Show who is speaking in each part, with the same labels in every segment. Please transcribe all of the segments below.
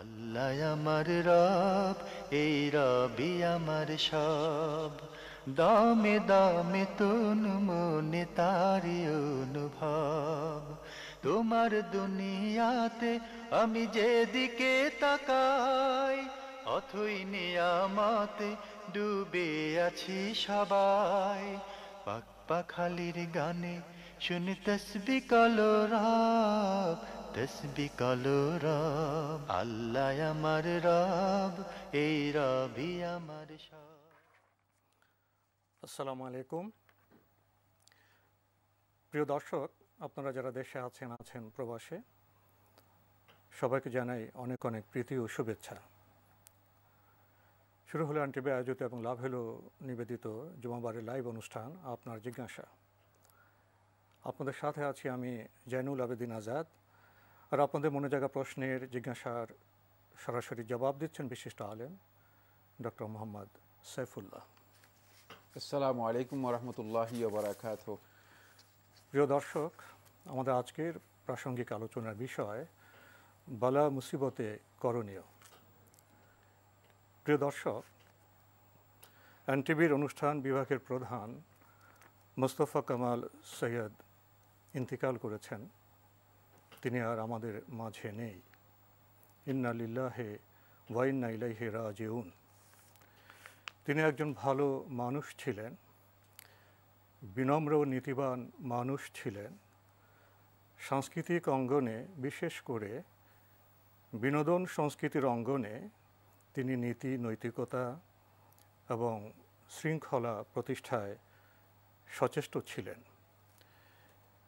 Speaker 1: আল্লাহ আমার রব, এই রবি আমার সব। দামে দামে তুন মনে তারি অনুভব। তোমার দুনিয়াতে আমি যেদিকে তাকাই, অথই নিয়ামতে ডুবে আছি সবাই। পাক পাখালির গানে শুনি তসবি কলরব, তসবি কলরব। আল্লাহ আমার রব, এই রবি আমার সব।
Speaker 2: আসসালামু আলাইকুম। প্রিয় দর্শক, আপনারা যারা দেশে আছেন প্রবাসে, সবাইকে জানাই অনেক অনেক প্রীতি ও শুভেচ্ছা। শুরু হলো আনটিভি আয়োজিত এবং লাভ হলো নিবেদিত জুমাবারের লাইভ অনুষ্ঠান আপনার জিজ্ঞাসা। আপনাদের সাথে আছি আমি জয়নুল আবেদিন আজাদ। আর আপনাদের মনে জাগা প্রশ্নের জিজ্ঞাসার সরাসরি জবাব দিচ্ছেন বিশিষ্ট আলেম ডক্টর মোহাম্মদ সাইফুল্লাহ।
Speaker 3: আসসালামু আলাইকুম ওরহমতুল্লাহি ওয়াবারাকাতুহু।
Speaker 2: প্রিয় দর্শক, আমাদের আজকের প্রাসঙ্গিক আলোচনার বিষয় বালা মুসিবতে করণীয়। প্রিয় দর্শক, এনটিভির অনুষ্ঠান বিভাগের প্রধান মোস্তফা কামাল সৈয়দ ইন্তিকাল করেছেন। তিনি আর আমাদের মাঝে নেই। ইন্না লিল্লাহি ওয়া ইন্না ইলাইহি রাজিউন। তিনি একজন ভালো মানুষ ছিলেন, বিনম্র ও নীতিবান মানুষ ছিলেন। সাংস্কৃতিক অঙ্গনে, বিশেষ করে বিনোদন সংস্কৃতির অঙ্গনে তিনি নীতি, নৈতিকতা এবং শৃঙ্খলা প্রতিষ্ঠায় সচেষ্ট ছিলেন।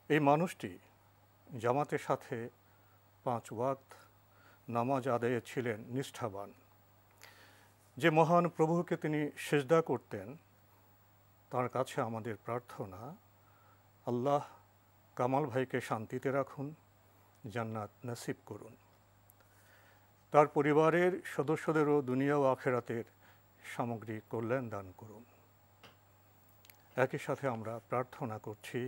Speaker 2: এই মানুষটি জামাতের সাথে 5 ওয়াক্ত নামাজ আদায়ে ছিলেন নিষ্ঠাবান। যে মহান প্রভুকে তিনি সিজদা করতেন, তার কাছে আমাদের প্রার্থনা, আল্লাহ কামাল ভাইকে শান্তিতে রাখুন, জান্নাত নসিব করুন। তার পরিবারের সদস্যদেরও দুনিয়া ও আখেরাতের সামগ্রিক কল্যাণ দান করুন। একই সাথে আমরা প্রার্থনা করছি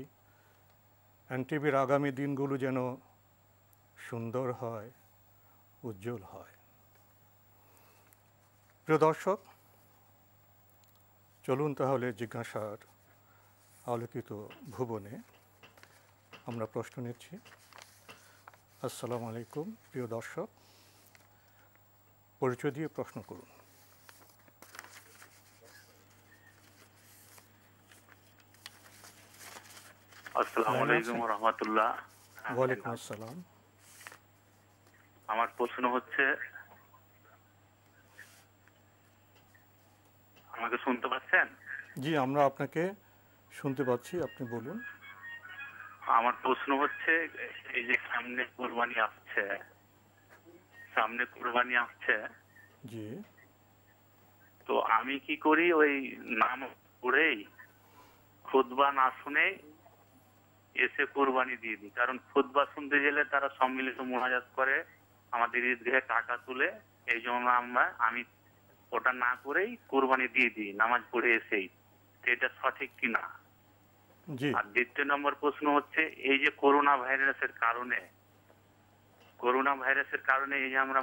Speaker 2: এনটিভির আগামী দিনগুলো যেন সুন্দর হয়, উজ্জ্বল হয়। প্রিয় দর্শক, চলুন তাহলে জিজ্ঞাসার আলোকিত ভুবনে আমরা প্রশ্ন নিচ্ছি। আসসালামু আলাইকুম। প্রিয় দর্শক, পরিচয় দিয়ে প্রশ্ন করুন।
Speaker 4: আসসালামু আলাইকুম ওয়া রাহমাতুল্লাহ।
Speaker 2: ওয়ালাইকুম আসসালাম।
Speaker 4: আমার প্রশ্ন হচ্ছে, আমাকে শুনতে পাচ্ছেন?
Speaker 2: জি, আমরা আপনাকে শুনতে পাচ্ছি, আপনি বলুন।
Speaker 4: আমার প্রশ্ন হচ্ছে, এই যে সামনে কুরবানি আসছে,
Speaker 2: জি,
Speaker 4: তো আমি কি করি, ওই নাম পড়েই খুতবা না শুনে এসে কুরবানি দিয়ে দিই? কারণ খুতবা শুনতে গেলে তারা সম্মিলিত মুনাজাত করে, আমাদের ঈদগাহে টাকা তুলে, এই জন্য আমি ওটা না করেই কুরবানি দিয়ে দিই নামাজ পড়ে এসেই। এটা সঠিক কিনা?
Speaker 2: জি।
Speaker 4: আর দ্বিতীয় নম্বর প্রশ্ন হচ্ছে, এই যে করোনা ভাইরাসের কারণে এই যে আমরা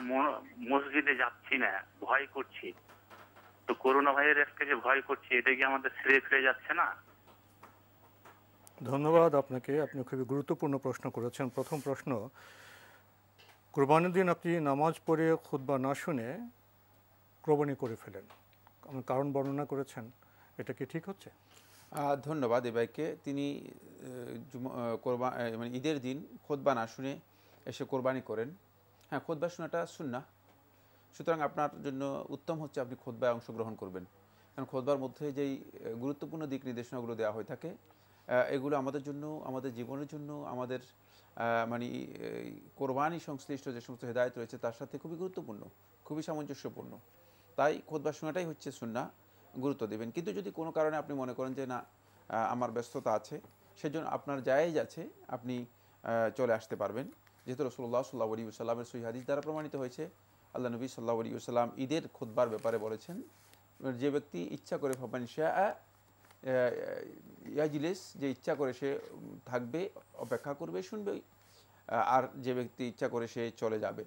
Speaker 4: মসজিদে যাচ্ছি না, ভয় করছি, তো করোনা ভাইরাসকে যে ভয় করছি, এটা কি আমাদের ছেড়ে ফিরে যাচ্ছে না?
Speaker 2: ধন্যবাদ আপনাকে। আপনি খুবই গুরুত্বপূর্ণ প্রশ্ন করেছেন। প্রথম প্রশ্ন, কুরবানির দিন আপনি নামাজ পড়ে খুতবা না শুনে কোরবানি করে ফেলেন, কারণ বর্ণনা করেছেন, এটা কি ঠিক হচ্ছে?
Speaker 3: ধন্যবাদ এ ভাইকে। তিনি মানে ঈদের দিন খুতবা না শুনে এসে কোরবানি করেন। হ্যাঁ, খুতবা শোনাটা সুন্নাহ। সুতরাং আপনার জন্য উত্তম হচ্ছে আপনি খুতবায় অংশগ্রহণ করবেন। কারণ খুতবার মধ্যে যেই গুরুত্বপূর্ণ দিক নির্দেশনাগুলো দেওয়া হয়ে থাকে, এগুলো আমাদের জন্য, আমাদের জীবনের জন্য, আমাদের মানে কোরবানি সংশ্লিষ্ট যে সমস্ত হেদায়েত রয়েছে তার সাথে খুবই গুরুত্বপূর্ণ, খুবই সামঞ্জস্যপূর্ণ। তাই খুতবা শোনাটাই হচ্ছে সুন্নাহ, গুরুত্ব দেবেন। কিন্তু যদি কোনো কারণে আপনি মনে করেন যে না, আমার ব্যস্ততা আছে, সেজন্য আপনার জায়েজ আছে, আপনি চলে আসতে পারবেন। যেহেতু রাসূলুল্লাহ সাল্লাল্লাহু আলাইহি ওয়াসাল্লামের সহিহ হাদিস দ্বারা প্রমাণিত হয়েছে, আল্লাহ নবী সাল্লাল্লাহু আলাইহি ওয়াসাল্লাম ঈদের খুতবার ব্যাপারে বলেছেন, যে ব্যক্তি ইচ্ছা করে ফামান শাআ ইয়াজলিস, যে ইচ্ছা করে সে থাকবে, অপেক্ষা করবে, শুনবে, আর যে ব্যক্তি ইচ্ছা করে সে চলে যাবে।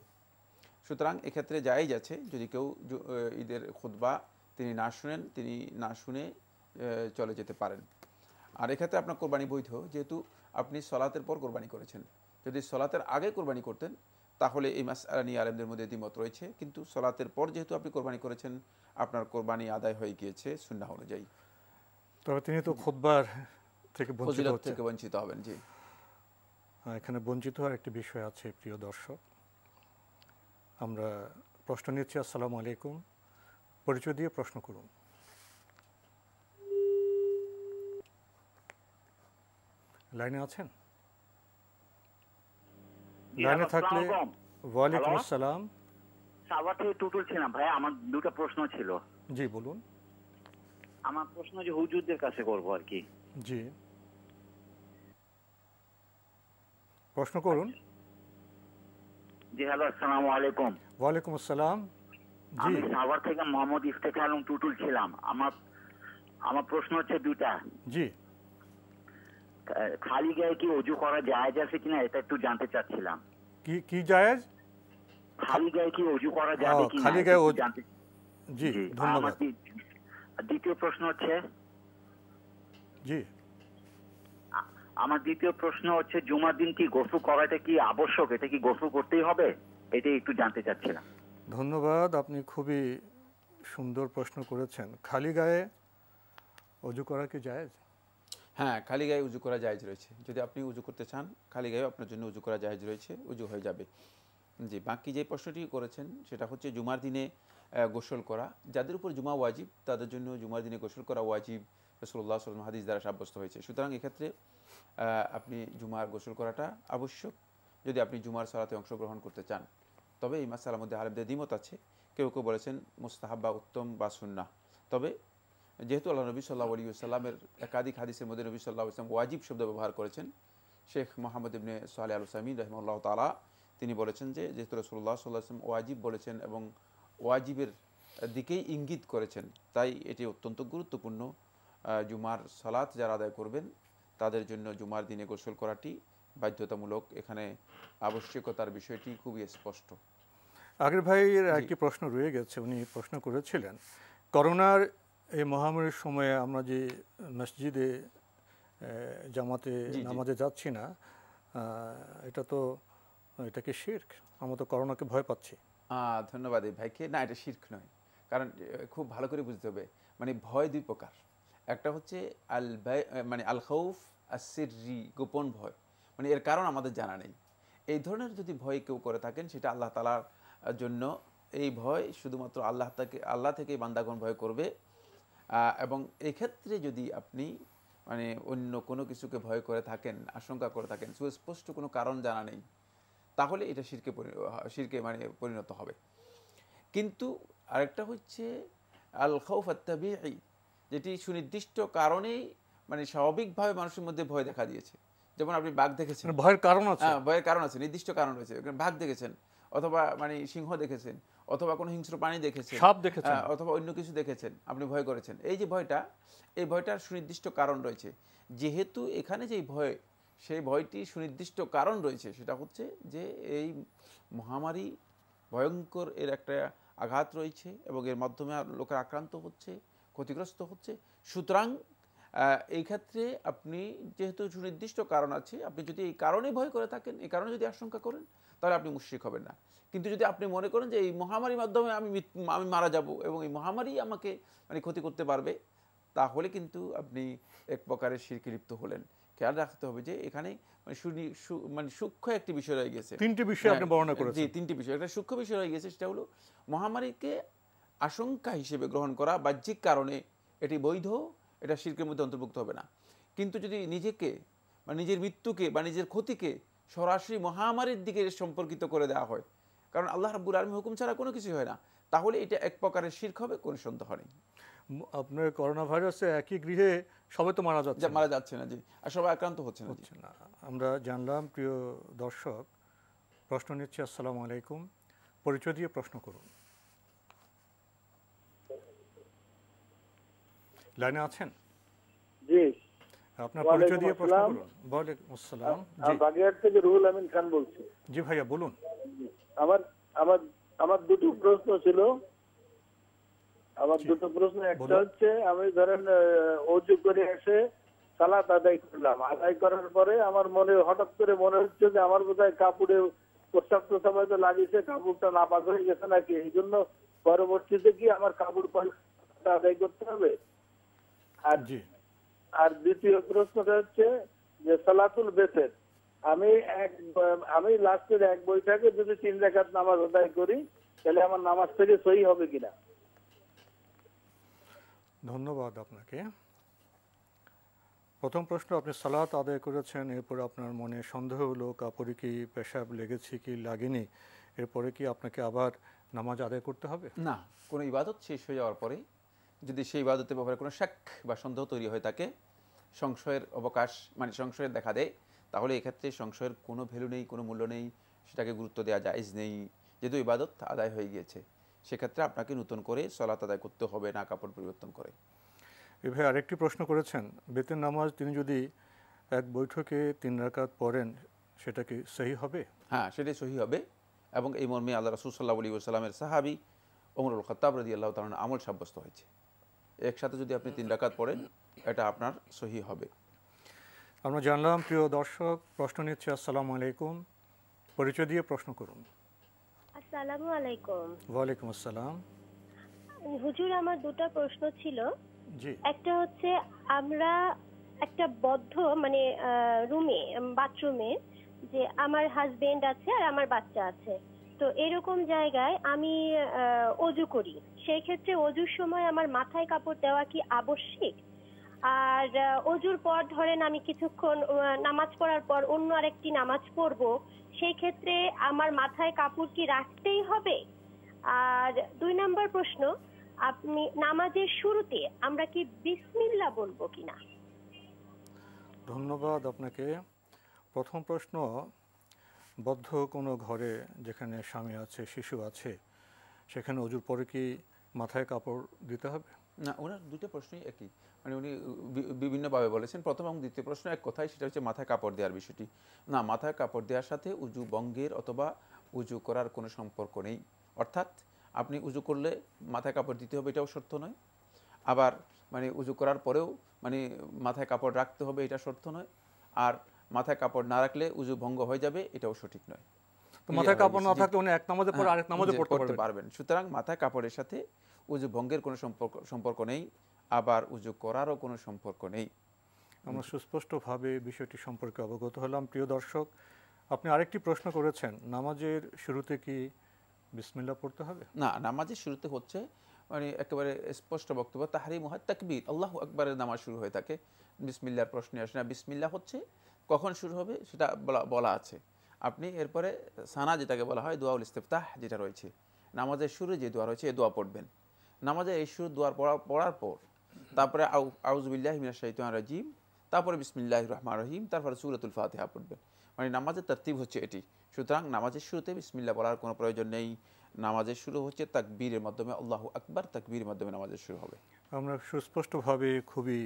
Speaker 3: সুতরাং এক্ষেত্রে জায়েজ আছে যদি কেউ ঈদের খুতবা তিনি না শুনেন, তিনি না শুনে চলে যেতে পারেন। আর এক্ষেত্রে আপনার কোরবানি বৈধ, যেহেতু আপনি সলাতের পর কোরবানি করেছেন। যদি সলাতের আগে কোরবানি করতেন তাহলে এই মাসআলা নিয়ে আলেমদের মধ্যে দ্বিমত রয়েছে, কিন্তু সলাতের পর যেহেতু আপনি কোরবানি করেছেন আপনার কোরবানি আদায় হয়ে গিয়েছে সুন্নাহ অনুযায়ী।
Speaker 2: তবে তিনি তো খুতবার থেকে
Speaker 3: বঞ্চিত হবেন। জি,
Speaker 2: এখানে বঞ্চিত হওয়ার একটি বিষয় আছে প্রিয় দর্শক। আমরা প্রশ্ন নিচ্ছি। আসসালামু আলাইকুম, পরিচয় দিয়ে প্রশ্ন করুন। লাইনে আছেন? লাইনে থাকলে ওয়ালাইকুম আসসালাম।
Speaker 5: সাভার থেকে টুটুল ছিলাম ভাই, আমার দুটো প্রশ্ন ছিল।
Speaker 2: জি বলুন।
Speaker 5: আমার প্রশ্ন যে হুজুরদের কাছে করবো আর কি।
Speaker 2: জি প্রশ্ন করুন।
Speaker 5: জি হ্যালো, আসসালামু আলাইকুম।
Speaker 2: ওয়ালাইকুম আসসালাম। জি,
Speaker 5: আমি সাভার থেকে মোহাম্মদ ইফতেখার আলম টুটুল ছিলাম। আমার প্রশ্ন হচ্ছে দুটা।
Speaker 2: জি,
Speaker 5: খালি গায়ে কি ওযু করা জায়েজ আছে কিনা এটা একটু জানতে চাচ্ছিলাম।
Speaker 2: কি জায়েজ?
Speaker 5: খালি গায়ে কি ওযু করা যাবে কিনা
Speaker 2: খালি গায়ে
Speaker 5: জানতে।
Speaker 2: জি ধন্যবাদ।
Speaker 5: দ্বিতীয় প্রশ্ন হচ্ছে,
Speaker 2: জি
Speaker 5: আমার দ্বিতীয় প্রশ্ন হচ্ছে জুমার দিন কি গোসল করাটা কি আবশ্যক? এটা কি গোসল করতেই হবে? এটাই একটু জানতে চাচ্ছিলাম।
Speaker 2: ধন্যবাদ, আপনি খুবই সুন্দর প্রশ্ন করেছেন। খালি গায়ে ওযু করা কি জায়েজ?
Speaker 3: হ্যাঁ, খালি গায়ে উজু করা জায়েজ রয়েছে। যদি আপনি উজু করতে চান খালি গায়ে আপনার জন্য উজু করা জায়েজ রয়েছে, উজু হয়ে যাবে। জি, বাকি যে প্রশ্নটি করেছেন সেটা হচ্ছে জুমার দিনে গোসল করা। যাদের উপর জুমা ওয়াজিব তাদের জন্য জুমার দিনে গোসল করা ওয়াজিব, রাসূলুল্লাহ সাল্লাল্লাহু আলাইহি ওয়াসাল্লাম হাদিস দ্বারা সাব্যস্ত হয়েছে। সুতরাং এক্ষেত্রে আপনি জুমার গোসল করাটা আবশ্যক যদি আপনি জুমার সালাতে অংশগ্রহণ করতে চান। তবে এই মাসআলার মধ্যে আলেমদের দ্বিমত আছে। কেউ কেউ বলেছেন মুস্তাহাব বা উত্তম বা সুন্নাহ। তবে যেহেতু আল্লাহ নবী সাল্লাল্লাহু আলাইহি ওয়াসাল্লামের একাধিক হাদিসের মধ্যে নবী সাল্লাল্লাহু আলাইহি ওয়াসাল্লাম ওয়াজিব শব্দ ব্যবহার করেছেন। শেখ মোহাম্মদ ইবনে সালেহ আল উসাইমিন রাহিমাহুল্লাহ তাআলা তিনি বলেছেন যে যেহেতু রাসূলুল্লাহ সাল্লাল্লাহু আলাইহি ওয়াসাল্লাম ওয়াজিব বলেছেন এবং ওয়াজিবের দিকেই ইঙ্গিত করেছেন, তাই এটি অত্যন্ত গুরুত্বপূর্ণ। জুমার সালাত যারা আদায় করবেন তাদের জন্য জুমার দিনে গোসল করাটি বাধ্যতামূলক। এখানে আবশ্যকতার বিষয়টি খুবই স্পষ্ট।
Speaker 2: আগের ভাইয়ের একটি প্রশ্ন রয়ে গেছে, উনি প্রশ্ন করেছিলেন করোনার এই মহামারীর সময়ে আমরা যে মসজিদে জামাতে নামাজে যাচ্ছি না, এটা কি শিরক? আমরা তো করোনাকে ভয় পাচ্ছি।
Speaker 3: ধন্যবাদ এই ভাইকে। না, এটা শিরক নয়, কারণ খুব ভালো করে বুঝতে হবে মানে ভয় দুই প্রকার। একটা হচ্ছে আল খাউফ আস-সিররি, গোপন ভয়, মানে এর কারণ আমাদের জানা নেই। এই ধরনের যদি ভয় কেউ করে থাকেন সেটা আল্লাহ তাআলার জন্য এই ভয় শুধুমাত্র আল্লাহ থেকে বান্দাগণ ভয় করবে। এবং এক্ষেত্রে যদি আপনি মানে অন্য কোনো কিছুকে ভয় করে থাকেন, আশঙ্কা করে থাকেন, সুস্পষ্ট কোনো কারণ জানা নেই, তাহলে এটা শিরকে মানে পরিণত হবে। কিন্তু আরেকটা হচ্ছে আল খাউফ আত-তাবিঈ, যেটি সুনির্দিষ্ট কারণেই মানে স্বাভাবিকভাবে মানুষের মধ্যে ভয় দেখা দিয়েছে। যেমন আপনি বাঘ দেখেছেন,
Speaker 2: ভয়ের কারণ আছে।
Speaker 3: ভয়ের কারণ আছে, নির্দিষ্ট কারণ রয়েছে। বাঘ দেখেছেন, অথবা মানে সিংহ দেখেছেন, অথবা কোনো হিংস্র প্রাণী দেখেছেন,
Speaker 2: সাপ দেখেছেন,
Speaker 3: অথবা অন্য কিছু দেখেছেন, আপনি ভয় করেছেন। এই যে ভয়টা, এই ভয়টার সুনির্দিষ্ট কারণ রয়েছে। যেহেতু এখানে যেই ভয়, সেই ভয়টি সুনির্দিষ্ট কারণ রয়েছে, সেটা হচ্ছে যে এই মহামারী ভয়ঙ্কর, এর একটা আঘাত রয়েছে এবং এর মাধ্যমে লোকের আক্রান্ত হচ্ছে, ক্ষতিগ্রস্ত হচ্ছে। সুতরাং এই ক্ষেত্রে আপনি যেহেতু সুনির্দিষ্ট কারণ আছে, আপনি যদি এই কারণে ভয় করে থাকেন, এই কারণে যদি আশঙ্কা করেন, তাহলে আপনি মুশরিক হবেন না। কিন্তু যদি আপনি মনে করেন যে এই মহামারীর মাধ্যমে আমি মারা যাব এবং এই মহামারী আমাকে মানে ক্ষতি করতে পারবে, তাহলে কিন্তু আপনি এক প্রকারের শিরকে লিপ্ত হলেন। খেয়াল রাখতে হবে যে এখানে মানে সূক্ষ্ম একটি বিষয় রয়ে গেছে।
Speaker 2: তিনটি বিষয় আপনি বর্ণনা করেছেন।
Speaker 3: জি, তিনটি বিষয়। একটা সূক্ষ্ম বিষয় রয়ে গেছে, সেটা হলো মহামারীকে আশঙ্কা হিসেবে গ্রহণ করা বাহ্যিক কারণে এটি বৈধ, এটা শিরকের মধ্যে অন্তর্ভুক্ত হবে না। কিন্তু যদি নিজেকে বা নিজের মৃত্যুকে বা নিজের ক্ষতিকে সরাসরি মহামারীর দিকে সম্পর্কিত করে দেওয়া হয়, কারণ আল্লাহ রাব্বুল আলামিনের হুকুম ছাড়া কোনো কিছু হয় না, তাহলে এটা এক প্রকারের শিরক হবে, কোনো সন্দেহ নেই।
Speaker 2: আপনার করোনা ভাইরাসে একই গৃহে সবাই তো মারা যাচ্ছে
Speaker 3: না, জি, আর সবাই আক্রান্ত হচ্ছে না।
Speaker 2: আমরা জানলাম। প্রিয় দর্শক, প্রশ্ন নিচ্ছি। আসসালামু আলাইকুম, পরিচয় দিয়ে প্রশ্ন করুন। লাইনে আছেন?
Speaker 6: জি,
Speaker 2: আপনার পরিচয় দিয়ে প্রশ্ন করুন। ওয়ালাইকুম আসসালাম। জি,
Speaker 6: বাগেরহাট থেকে রুহুল আমিন খান বলছি।
Speaker 2: জি ভাইয়া বলুন।
Speaker 6: আমার আমার দুটো প্রশ্ন ছিল। দুটো প্রশ্ন। একটা হচ্ছে, আমি ধরেন অজু করে এসে সালাত আদায় করলাম। আদায় করার পরে আমার হঠাৎ করে মনে হচ্ছে যে আমার বোধহয় কাপড়ে প্রস্তাব হয়তো লাগিয়েছে, কাপড়টা নাপাক হয়ে গেছে নাকি, এই জন্য পরবর্তীতে কি আমার কাপড় আদায় করতে হবে? আর দ্বিতীয় প্রশ্নটা হচ্ছে যে সালাতুল বেসের আমি লাস্টের এক বৈঠকে যদি 3 রাকাত নামাজ আদায় করি, তাহলে আমার নামাজ থেকে সহি হবে কিনা?
Speaker 2: ধন্যবাদ আপনাকে। প্রথম প্রশ্ন, আপনি সালাত আদায় করেছেন, এরপর আপনার মনে সন্দেহ হলো কাপড়ে কি পেশাব লেগেছে কি লাগেনি, এরপরে কি আপনাকে আবার নামাজ আদায় করতে হবে?
Speaker 3: না, কোনো ইবাদত শেষ হয়ে যাওয়ার পরে যদি সেই ইবাদতের ব্যাপারে কোনো শাক বা সন্দেহ তৈরি হয়ে থাকে, সংশয়ের অবকাশ সংশয়ের দেখা দেয়, তাহলে এক্ষেত্রে সংশয়ের কোনো ভ্যালু নেই, কোনো মূল্য নেই, সেটাকে গুরুত্ব দেওয়া জায়েজ নেই। যেহেতু ইবাদত আদায় হয়ে গিয়েছে, সেক্ষেত্রে আপনাকে নতুন করে সালাত আদায় করতে হবে না কাপড় পরিবর্তন করে।
Speaker 2: এভাবে আরেকটি প্রশ্ন করেছেন, বেতের নামাজ তিনি যদি এক বৈঠকে 3 রাকাত পড়েন, সেটা কি সহি হবে?
Speaker 3: হ্যাঁ, সেটাই সহি হবে। এবং এই মর্মে আল্লাহ রাসূল সাল্লাল্লাহু আলাইহি ওয়াসাল্লামের সাহাবী ওমরুল খাত্তাব রাদিয়াল্লাহু তাআলা আমল সাব্যস্ত হয়েছে। একসাথে যদি আপনি 3 রাকাত পড়েন, এটা আপনার সহি হবে।
Speaker 2: আমরা জানলাম। প্রিয় দর্শক, প্রশ্ন নিচ্ছে। আসসালামু আলাইকুম, পরিচয় দিয়ে প্রশ্ন করুন।
Speaker 7: আসসালামু আলাইকুম।
Speaker 2: ওয়ালাইকুম আসসালাম।
Speaker 7: হুজুর, আমার দুটো প্রশ্ন ছিল।
Speaker 2: জি।
Speaker 7: একটা হচ্ছে, আমরা একটা বদ্ধ রুমে, বাথরুমে, যে আমার হাজবেন্ড আছে আর আমার বাচ্চা আছে, তো এরকম জায়গায় আমি অজু করি। সেই ক্ষেত্রে অজুর সময় আমার মাথায় কাপড় দেওয়া কি আবশ্যিক? আর অজুর পর ধরেন আমি কিছুক্ষণ নামাজ পড়ার পর অন্য আরেকটি নামাজ পড়বো, সেই ক্ষেত্রে আমার মাথায় কাপড় কি রাখতেই হবে? আর 2 নম্বর প্রশ্ন, আপনি নামাজের শুরুতে আমরা কি বিসমিল্লাহ বলবো কিনা?
Speaker 2: ধন্যবাদ আপনাকে। প্রথম প্রশ্ন, বদ্ধ কোনো ঘরে যেখানে স্বামী আছে, শিশু আছে, সেখানে অজুর পরে কি মাথায় কাপড় দিতে হবে?
Speaker 3: না, ওনার দুটো প্রশ্নই একই, উনি বিভিন্নভাবে বলেছেন। প্রথম এবং দ্বিতীয় প্রশ্ন এক কথাই, সেটা হচ্ছে মাথায় কাপড় দেওয়ার বিষয়টি। না, মাথায় কাপড় দেওয়ার সাথে উজু ভঙ্গের অথবা উজু করার কোনো সম্পর্ক নেই। অর্থাৎ আপনি উজু করলে মাথায় কাপড় দিতে হবে এটাও শর্ত নয়, আবার উজু করার পরেও মাথায় কাপড় রাখতে হবে এটা শর্ত নয়, আর মাথায় কাপড় না রাখলে উজু ভঙ্গ হয়ে যাবে এটাও সঠিক নয়।
Speaker 2: মাথায় কাপড় না থাকলে উনি এক নামাজে পরে আরেক নামাজে পড়তে
Speaker 3: পারবেন। সুতরাং মাথায় কাপড়ের সাথে উজু ভঙ্গের কোনো সম্পর্ক নেই, আবার উজু করারও কোনো সম্পর্ক নেই।
Speaker 2: আমরা সুস্পষ্টভাবে বিষয়টি সম্পর্কে অবগত হলাম। প্রিয় দর্শক, আপনি আরেকটি প্রশ্ন করেছেন, নামাজের শুরুতে কি বিসমিল্লাহ পড়তে হবে?
Speaker 3: না, নামাজের শুরুতে হচ্ছে একেবারে স্পষ্ট বক্তব্য, তাহরিম হয় তাকবীর, আল্লাহু আকবারের নামাজ শুরু হয়ে থাকে, বিসমিল্লাহর প্রশ্নে আসে না। বিসমিল্লাহ হচ্ছে কখন শুরু হবে সেটা বলা আছে। আপনি এরপরে সানা, যেটাকে বলা হয় দুআউল ইস্তিফতাহ, যেটা রয়েছে নামাজের শুরু যে দোয়া রয়েছে, এই দোয়া পড়বেন। নামাজের এই শুরু দোয়া পড়ার পর তারপরে আউযু বিল্লাহি মিনাশ শাইতানির রাজিম, তারপরে বিসমিল্লাহির রহমানির রহিম, তারপরে সূরাতুল ফাতিহা পড়বেন। নামাজের তরতিব হচ্ছে এটি। সুতরাং নামাজের শুরুতে বিসমিল্লাহ বলার কোনো প্রয়োজন নেই। নামাজের শুরু হচ্ছে তাকবীরের মাধ্যমে, আল্লাহু আকবার, তাকবীরের মাধ্যমে নামাজের শুরু হবে।
Speaker 2: আমরা সুস্পষ্টভাবে খুবই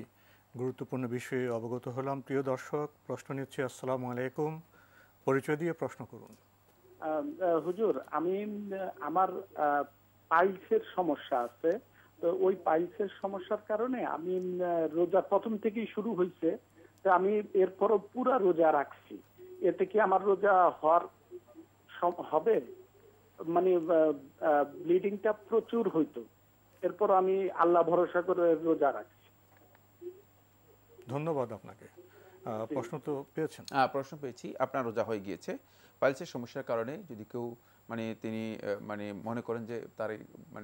Speaker 2: গুরুত্বপূর্ণ বিষয়ে অবগত হলাম। প্রিয় দর্শক, প্রশ্ন নিচ্ছে। আসসালামু আলাইকুম, পরিচয় দিয়ে প্রশ্ন করুন।
Speaker 6: হুজুর, আমার পাইলসের সমস্যা আছে, তো ওই পাইলসের সমস্যার কারণে আমি রোজা প্রথম থেকেই শুরু হয়েছে, তো আমি এরপরও পুরা রোজা রাখছি। এতে কি আমার রোজা হবে? ব্লিডিংটা প্রচুর হইতো, এরপর আমি আল্লাহ ভরসা করে রোজা রাখছি।
Speaker 2: ধন্যবাদ আপনাকে। প্রশ্ন তো পেয়েছেন?
Speaker 3: প্রশ্ন পেয়েছি। আপনার রোজা হয়ে গিয়েছে। পাইলসের সমস্যার কারণে যদি কেউ তিনি মনে করেন যে তার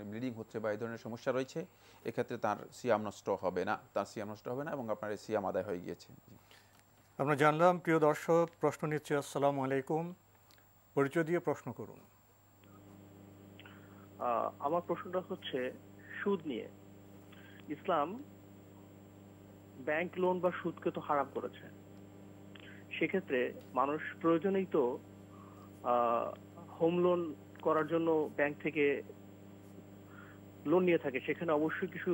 Speaker 3: ব্লিডিং হচ্ছে বা এই ধরনের সমস্যা রয়েছে, এক্ষেত্রে তার সিয়াম নষ্ট হবে না, এবং আপনার এই সিয়াম আদায় হয়ে গিয়েছে।
Speaker 2: আমরা জানলাম। প্রিয় দর্শক, প্রশ্ন নিচ্ছে। আসসালামু আলাইকুম, পরিচয় দিয়ে প্রশ্ন করুন।
Speaker 8: আমার প্রশ্নটা হচ্ছে সুদ নিয়ে। ইসলাম ব্যাংক লোন বা সুদকে তো হারাম করেছে, সেক্ষেত্রে মানুষ প্রয়োজনেই তো হোম লোন করার জন্য ব্যাংক থেকে লোন নিয়ে থাকে, সেখানে অবশ্যই কিছু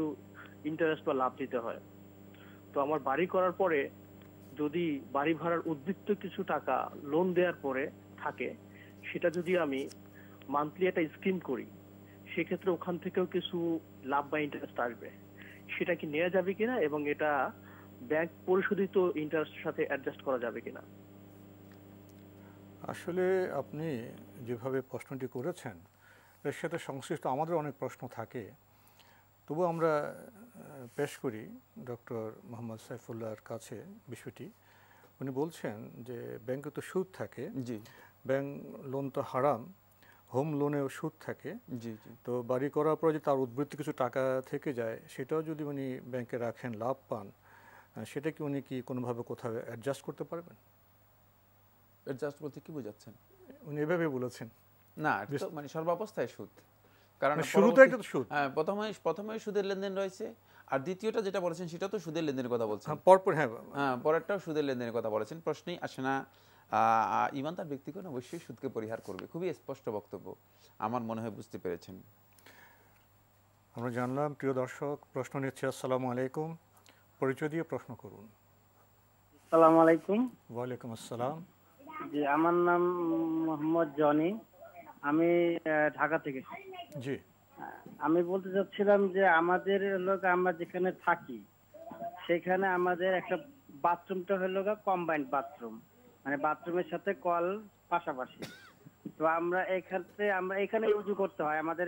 Speaker 8: ইন্টারেস্ট বা লাভ দিতে হয়। তো আমার বাড়ি করার পরে যদি বাড়ি ভাড়ার উদ্বৃত্ত কিছু টাকা লোন দেওয়ার পরে থাকে, সেটা যদি আমি মান্থলি একটা স্কিম করি, সেক্ষেত্রে ওখান থেকেও কিছু লাভ বা ইন্টারেস্ট আসবে, সেটা কি নেওয়া যাবে কিনা এবং এটা ব্যাংক পরিশোধিত ইন্টারেস্টের সাথে অ্যাডজাস্ট করা যাবে কিনা?
Speaker 2: আসলে আপনি যেভাবে প্রশ্নটি করেছেন এর সাথে সংশ্লিষ্ট আমাদের অনেক প্রশ্ন থাকে, তবু আমরা পেশ করি ডক্টর মোহাম্মদ সাইফুল্লাহর কাছে বিষয়টি। উনি বলছেন যে ব্যাংকে তো সুদ থাকে,
Speaker 3: জি
Speaker 2: ব্যাংক লোন তো হারাম, হোম লোনেও সুদ থাকে,
Speaker 3: জি জি
Speaker 2: তো বাড়ি করার পর যে তার উদ্বৃত্ত কিছু টাকা থেকে যায় সেটাও যদি উনি ব্যাংকে রাখেন, লাভ পান, সেটা কি উনি কি কোনোভাবে কোথাও অ্যাডজাস্ট করতে পারবেন?
Speaker 3: অ্যাডজাস্ট বলতে কি বোঝাচ্ছেন?
Speaker 2: উনি এভাবে বলেছেন।
Speaker 3: না, এটা তো মানে সর্বাবস্থায় সুদ, কারণ
Speaker 2: শুরুতেই তো সুদ।
Speaker 3: হ্যাঁ, প্রথমে সুদের লেনদেন রয়েছে, আর দ্বিতীয়টা যেটা বলেছেন সেটা তো সুদের লেনদেনের কথা বলছেন।
Speaker 2: পরপর হ্যাঁ,
Speaker 3: পরেরটাও সুদের লেনদেনের কথা বলেছেন। প্রশ্নই আসে না ইমানদার ব্যক্তিগণ অবশ্যই সুদকে পরিহার করবে। খুবই স্পষ্ট বক্তব্য, আমার মনে হয় বুঝতে পেরেছেন।
Speaker 2: আমরা জানলাম। প্রিয় দর্শক, প্রশ্ন নিচ্ছে। আসসালামু আলাইকুম, পরিচয় দিয়ে প্রশ্ন করুন।
Speaker 9: আসসালামু আলাইকুম।
Speaker 2: ওয়ালাইকুম আসসালাম।
Speaker 9: জি, আমার নাম মোহাম্মদ জনি, আমি ঢাকা থেকে।
Speaker 2: জি,
Speaker 9: আমি বলতে চাচ্ছিলাম যে আমাদের লোক, আমরা যেখানে থাকি সেখানে আমাদের একটা বাথরুমটা হলো কম্বাইন্ড বাথরুম, মানে বাথরুমের সাথে কল পাশাপাশি। তো আমরা এখানে উজু করতে হয় আমাদের,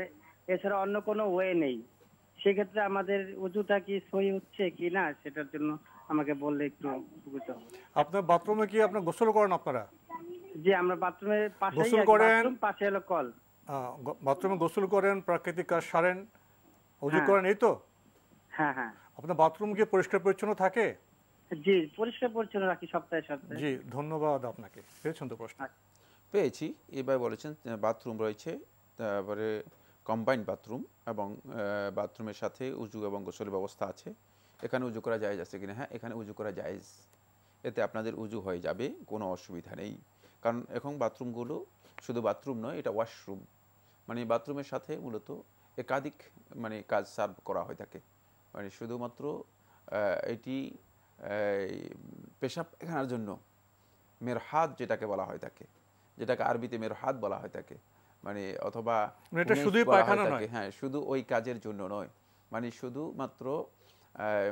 Speaker 9: এছাড়া অন্য কোনো ওয়ে নেই। সেক্ষেত্রে আমাদের উজুটা কি সহি হচ্ছে কি না সেটার জন্য আমাকে বললে একটু উপকৃত হব।
Speaker 2: আপনার বাথরুমে কি আপনার গোসল করেন আপনারা?
Speaker 9: জি, আমরা বাথরুমের পাশেই
Speaker 2: গোসল করেন,
Speaker 9: পাশে হলো কল।
Speaker 2: বাথরুমে গোসল করেন, প্রাকৃতিক কাজ সারেন, উজু করেন, এই তো?
Speaker 9: হ্যাঁ হ্যাঁ।
Speaker 2: আপনার বাথরুম কি পরিষ্কার পরিচ্ছন্ন থাকে?
Speaker 9: জি, পরিষ্কার পরিচ্ছন্ন রাখি সপ্তাহে সপ্তাহে।
Speaker 2: জি, ধন্যবাদ আপনাকে। পেয়েছেন তো প্রশ্ন?
Speaker 3: পেয়েছি। এবার বলেছেন বাথরুম রয়েছে, তারপরে কম্বাইন্ড বাথরুম এবং বাথরুমের সাথে উজু এবং গোসলের ব্যবস্থা আছে। এখানে উজু করা জায়েজ আছে কিনা? হ্যাঁ, এখানে উজু করা জায়েজ, এতে আপনাদের উজু হয়ে যাবে, কোনো অসুবিধা নেই। কারণ এখন বাথরুমগুলো শুধু বাথরুম নয়, এটা ওয়াশরুম, মানে বাথরুমের সাথে মূলত একাধিক মানে কাজ সার্ভ করা হয়ে থাকে। মানে শুধুমাত্র এটি পেশাব পায়খানার জন্য মেরহাদ যেটাকে বলা হয় থাকে, যেটাকে আরবিতে মেরহাদ বলা হয় থাকে, মানে অথবা
Speaker 2: এটা শুধুই পায়খানা নয়।
Speaker 3: হ্যাঁ, শুধু ওই কাজের জন্য নয়, মানে শুধুমাত্র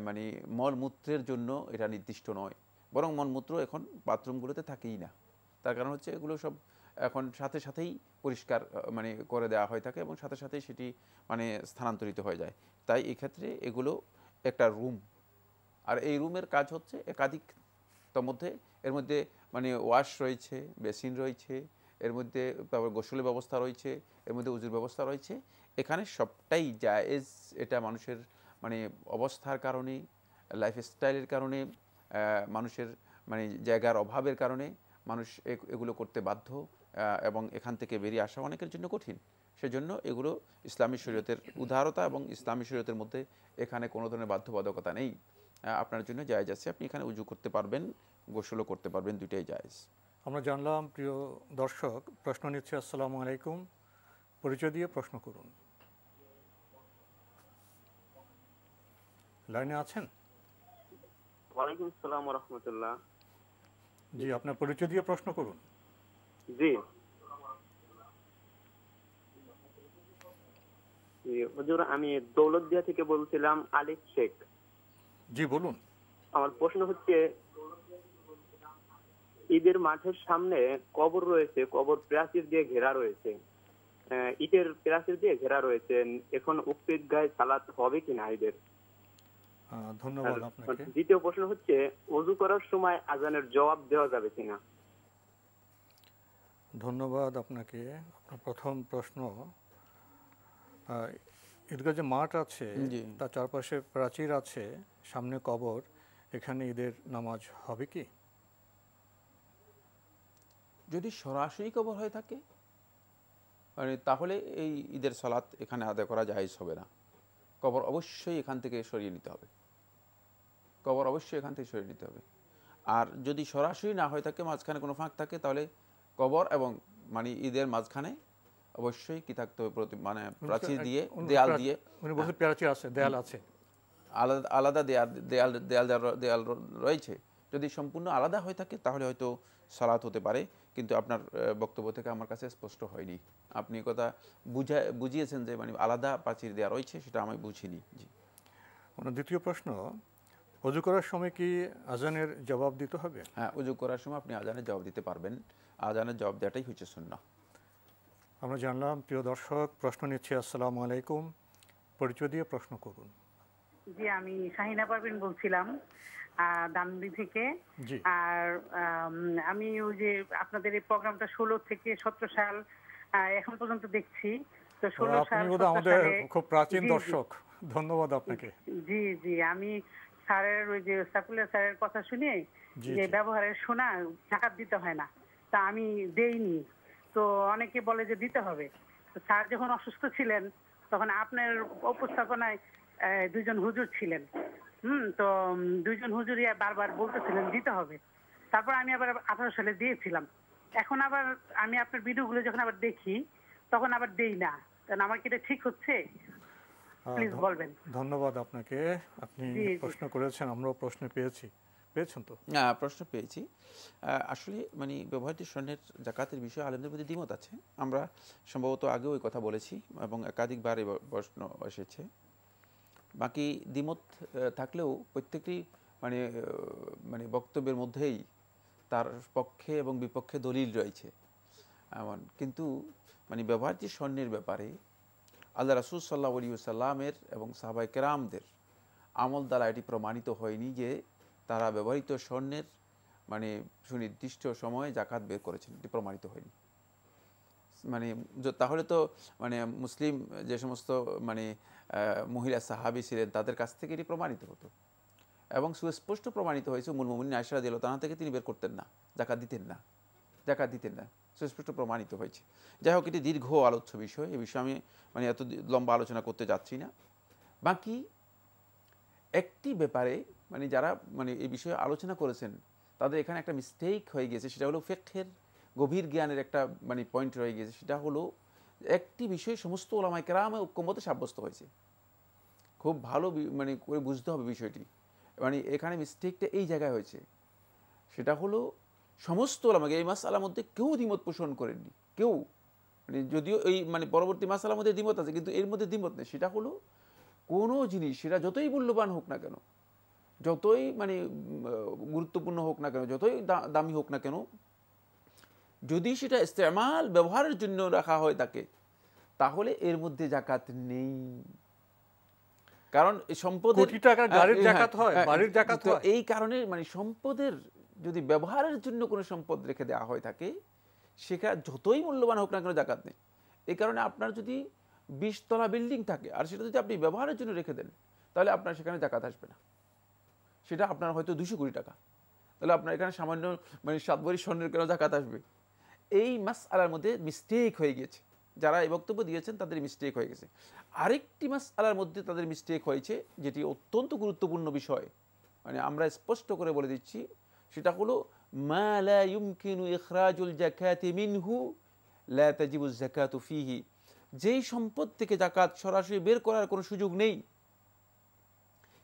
Speaker 3: মানে মলমূত্রের জন্য এটা নির্দিষ্ট নয়, বরং মলমূত্র এখন বাথরুমগুলোতে থাকেই না। তার কারণ হচ্ছে এগুলো সব এখন সাথে সাথেই পরিষ্কার মানে করে দেওয়া হয়ে থাকে এবং সাথে সাথেই সেটি মানে স্থানান্তরিত হয়ে যায়। তাই এক্ষেত্রে এগুলো একটা রুম, আর এই রুমের কাজ হচ্ছে একাধিক, তার মধ্যে এর মধ্যে মানে ওয়াশ রয়েছে, বেসিন রয়েছে, এর মধ্যে তারপর গোসলের ব্যবস্থা রয়েছে, এর মধ্যে উজুর ব্যবস্থা রয়েছে। এখানে সবটাই জায়েজ। এটা মানুষের মানে অবস্থার কারণে, লাইফস্টাইলের কারণে, মানুষের মানে জায়গার অভাবের কারণে মানুষ এগুলো করতে বাধ্য, এবং এখান থেকে বেরিয়ে আসা অনেকের জন্য কঠিন। সেজন্য এগুলো ইসলামী শরীয়তের উদারতা এবং ইসলামী শরীয়তের মধ্যে এখানে কোনো ধরনের বাধ্যবাধকতা নেই। আপনার জন্য জায়েজ আছে, আপনি এখানে উজু করতে পারবেন, গোসলও করতে পারবেন, দুইটাই জায়েজ।
Speaker 2: আমরা জানলাম। প্রিয় দর্শক, প্রশ্ন নিচ্ছে। আসসালামু আলাইকুম, পরিচয় দিয়ে প্রশ্ন করুন। লাইনে আছেন?
Speaker 10: ওয়ালাইকুম আসসালাম ওয়া রাহমাতুল্লাহ।
Speaker 2: জি, আপনার পরিচয় দিয়ে প্রশ্ন করুন।
Speaker 10: জি হুজুর, আমি দৌলতদিয়া থেকে বলছিলাম, আলিফ শেখ।
Speaker 2: জি, বলুন।
Speaker 10: আমার প্রশ্ন হচ্ছে, ঈদের মাঠের সামনে কবর রয়েছে, কবর প্রাচীর দিয়ে ঘেরা রয়েছে, ইটের প্রাচীর দিয়ে ঘেরা রয়েছে, এখন উক্ত ঈদগাহে সালাত হবে কিনা ঈদের?
Speaker 2: ধন্যবাদ আপনাকে।
Speaker 10: দ্বিতীয় প্রশ্ন হচ্ছে, ওযু করার সময় আজানের জবাব দেওয়া যাবে কিনা?
Speaker 2: ধন্যবাদ আপনাকে। আপনার প্রথম প্রশ্ন, ঈদগাহ যে মাঠ আছে তার চারপাশে প্রাচীর আছে, সামনে কবর, এখানে ঈদের নামাজ হবে কি?
Speaker 3: যদি সরাসরি কবর হয়ে থাকে মানে তাহলে এই ঈদের সালাত এখানে আদায় করা জায়েজ হবে না। কবর অবশ্যই এখান থেকে সরিয়ে নিতে হবে, কবর অবশ্যই এখান থেকে সরিয়ে নিতে হবে। আর যদি সরাসরি না হয়ে থাকে, মাঝখানে কোনো ফাঁক থাকে, তাহলে কবর এবং মানে ঈদের মাঝখানে অবশ্যই কি থাকতে হবে, মানে প্রাচীর দিয়ে, দেয়াল দিয়ে,
Speaker 2: প্রাচীর আছে, দেয়াল আছে,
Speaker 3: আলাদা আলাদা দেয়াল রয়েছে। যদি সম্পূর্ণ আলাদা হয়ে থাকে তাহলে হয়তো সালাত হতে পারে, কিন্তু আপনার বক্তব্য থেকে আমার কাছে স্পষ্ট হয়নি। আপনি কথা বুঝিয়েছেন যে মানে আলাদা প্রাচীর দেওয়া রয়েছে, সেটা আমি বুঝিনি। জি।
Speaker 2: দ্বিতীয় প্রশ্ন, অজু করার সময় কি আজানের জবাব দিতে হবে?
Speaker 3: হ্যাঁ, অজু করার সময় আপনি আজানের জবাব দিতে পারবেন। আজানের জবাব দেওয়াটাই হচ্ছে সুন্নাহ।
Speaker 2: আমরা জানলাম। প্রিয় দর্শক, প্রশ্ন নিচ্ছি। আসসালামু আলাইকুম, পরিচয় দিয়ে প্রশ্ন করুন।
Speaker 11: জি, আমি শাহিনা পারভিন বলছিলাম দানবী থেকে। আর আমি ওই যে আপনাদের এই প্রোগ্রামটা 16 থেকে 17 সাল এখন পর্যন্ত দেখছি। তো 16 সাল
Speaker 2: আমাদের খুব প্রাচীন দর্শক, ধন্যবাদ আপনাকে।
Speaker 11: জি জি, আমি স্যারের ওই যে সাকুলিয়া স্যারের কথা শুনে যে ব্যবহারের শোনা জাকাত দিতে হয় না, তা আমি দেইনি। তো অনেকে বলে যে দিতে হবে। তো স্যার যখন অসুস্থ ছিলেন তখন আপনার উপস্থাপনায় দুইজন হুজুর ছিলেন। তো দুইজন হুজুরই বারবার বলতেছিলেন দিতে হবে। তারপর আমি আবার 18 সালে দিয়েছিলাম। এখন আবার আমি আপনার ভিডিওগুলো যখন আবার দেখি তখন আবার দেই না। কারণ আমার কি এটা ঠিক হচ্ছে? প্লিজ বলবেন।
Speaker 2: ধন্যবাদ আপনাকে, আপনি প্রশ্ন করেছেন, আমরাও প্রশ্ন পেয়েছেন তো?
Speaker 3: না, প্রশ্ন পেয়েছি। আসলে মানে ব্যবহৃত স্বর্ণের জাকাতের বিষয়ে আলেমদের মধ্যে দ্বিমত আছে। আমরা সম্ভবত আগেও ওই কথা বলেছি এবং একাধিকবার এই প্রশ্ন এসেছে। বাকি দ্বিমত থাকলেও প্রত্যেকটি মানে মানে বক্তব্যের মধ্যেই তার পক্ষে এবং বিপক্ষে দলিল রয়েছে এমন। কিন্তু মানে ব্যবহৃত স্বর্ণের ব্যাপারে আল্লাহ রাসূল সাল্লাল্লাহু আলাইহি ওয়াসাল্লামের এবং সাহাবায়ে কেরামদের আমল দ্বারা এটি প্রমাণিত হয়নি যে তারা ব্যবহৃত স্বর্ণের মানে সুনির্দিষ্ট সময়ে জাকাত বের করেছেন, এটি প্রমাণিত হয়নি। মানে তাহলে তো মানে মুসলিম যে সমস্ত মানে মহিলা সাহাবী ছিলেন তাদের কাছ থেকে এটি প্রমাণিত হতো এবং সুস্পষ্ট প্রমাণিত হয়েছে উম্মুল মুমিনিন আয়েশা রাদিয়াল্লাহু তাআলা থেকে তিনি বের করতেন না, জাকাত দিতেন না, সুস্পষ্ট প্রমাণিত হয়েছে। যাই হোক, এটি দীর্ঘ আলোচ্য বিষয়, এই বিষয়ে আমি মানে এত লম্বা আলোচনা করতে যাচ্ছি না। বাকি একটি ব্যাপারে মানে যারা মানে এই বিষয়ে আলোচনা করেছেন তাদের এখানে একটা মিস্টেক হয়ে গেছে, সেটা হলো ফিকহের গভীর জ্ঞানের একটা মানে পয়েন্ট রয়ে গেছে। সেটা হলো একটি বিষয়ে সমস্ত উলামায়ে কেরামে ঐক্যমতে সাব্যস্ত হয়েছে। খুব ভালো মানে করে বুঝতে হবে বিষয়টি। মানে এখানে মিস্টেকটা এই জায়গায় হয়েছে, সেটা হলো সমস্ত উলামাকে এই মাসআলার মধ্যে কেউ দ্বিমত পোষণ করেননি, কেউ। মানে যদিও এই মানে পরবর্তী মাসআলার মধ্যে দ্বিমত আছে, কিন্তু এর মধ্যে দ্বিমত নেই। সেটা হলো কোনো জিনিস সেটা যতই মূল্যবান হোক না কেন, যতই মানে গুরুত্বপূর্ণ হোক না কেন, যতই দামি হোক না কেন, যদি সেটা ইস্তেমাল ব্যবহারের জন্য রাখা হয় তাকে, তাহলে এর মধ্যে জাকাত নেই। কারণ সম্পদের এই কারণে মানে সম্পদের যদি ব্যবহারের জন্য কোনো সম্পদ রেখে দেওয়া হয় থাকে, সেখানে যতই মূল্যবান হোক না কেন জাকাত নেই। এই কারণে আপনার যদি 20 তলা বিল্ডিং থাকে আর সেটা যদি আপনি ব্যবহারের জন্য রেখে দেন, তাহলে আপনার সেখানে জাকাত আসবে না। সেটা আপনার হয়তো 200 কোটি টাকা, তাহলে আপনার এখানে সামান্য মানে 7 ভরি স্বর্ণের কেন জাকাত আসবে? এই মাসআলার মধ্যে মিস্টেক হয়ে গেছে, যারা এই বক্তব্য দিয়েছেন তাদের মিস্টেক হয়ে গেছে। আরেকটি মাসআলার মধ্যে তাদের মিস্টেক হয়েছে, যেটি অত্যন্ত গুরুত্বপূর্ণ বিষয়, মানে আমরা স্পষ্ট করে বলে দিচ্ছি, সেটা হলো মা লা ইউমকিনু ইখরাজুল যাকাতি মিনহু লা তাজিবু যাকাতু ফিহি। যেই সম্পদ থেকে জাকাত সরাসরি বের করার কোনো সুযোগ নেই,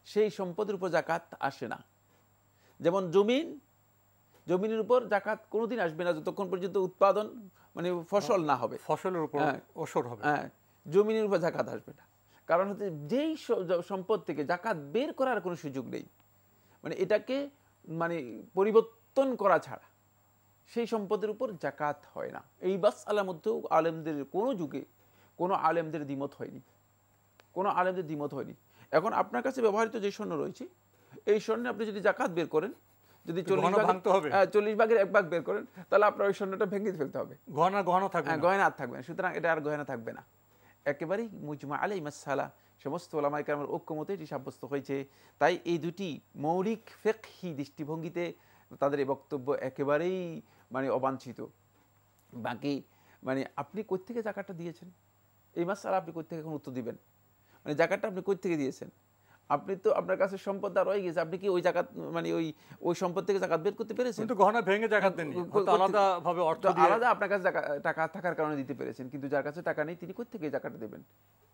Speaker 3: সেই সম্পদের উপর জাকাত আসে না। যেমন জমিনের উপর জাকাত কোনোদিন আসবে না যতক্ষণ পর্যন্ত উৎপাদন মানে ফসল না হবে,
Speaker 2: ফসলের উপর ওসর হবে।
Speaker 3: হ্যাঁ, জমিনের উপর জাকাত আসবে না। কারণ হচ্ছে যেই সম্পদ থেকে জাকাত বের করার কোনো সুযোগ নেই, মানে এটাকে মানে পরিবর্তন করা ছাড়া সেই সম্পদের উপর জাকাত হয় না। এই মাসআলার মধ্যেও আলেমদের কোনো যুগে কোনো আলেমদের দ্বিমত হয়নি, এখন আপনার কাছে ব্যবহৃত যে স্বর্ণ রয়েছে, এই স্বর্ণে আপনি যদি জাকাত বের করেন, যদি 40 ভাগের 1 ভাগ বের করেন, তাহলে আপনার ওই স্বর্ণটা ভেঙে ফেলতে হবে, গয়না থাকবে না। সুতরাং এটা আর গয়না থাকবে না, একেবারেই মুজমা আলাইহি মাসআলা, সমস্ত উলামায়ে কেরামের ঐক্যমতে এটি সাব্যস্ত হয়েছে। তাই এই দুটি মৌলিক ফিকহি দৃষ্টিভঙ্গিতে তাদের এই বক্তব্য একেবারেই মানে অবাঞ্ছিত। বাকি মানে আপনি কই থেকে জাকাতটা দিয়েছেন, এই মাসআলা আপনি কই থেকে এখন উত্তর দিবেন? মানে জাকাতটা আপনি কই থেকে দিয়েছেন? আপনি তো আপনার কাছে সম্পদ রয়ে গেছে, আপনি কি ওই জাকাত মানে ওই সম্পদ থেকে জাকাত বের করতে পেরেছেন?
Speaker 2: কিন্তু গহনা ভেঙে জাকাত দেননি, আলাদাভাবে অর্থ দিয়ে
Speaker 3: আলাদা আপনার কাছে টাকা থাকার কারণে দিতে পেরেছেন, কিন্তু যার কাছে টাকা নেই তিনি কই থেকে জাকাতটা দেবেন?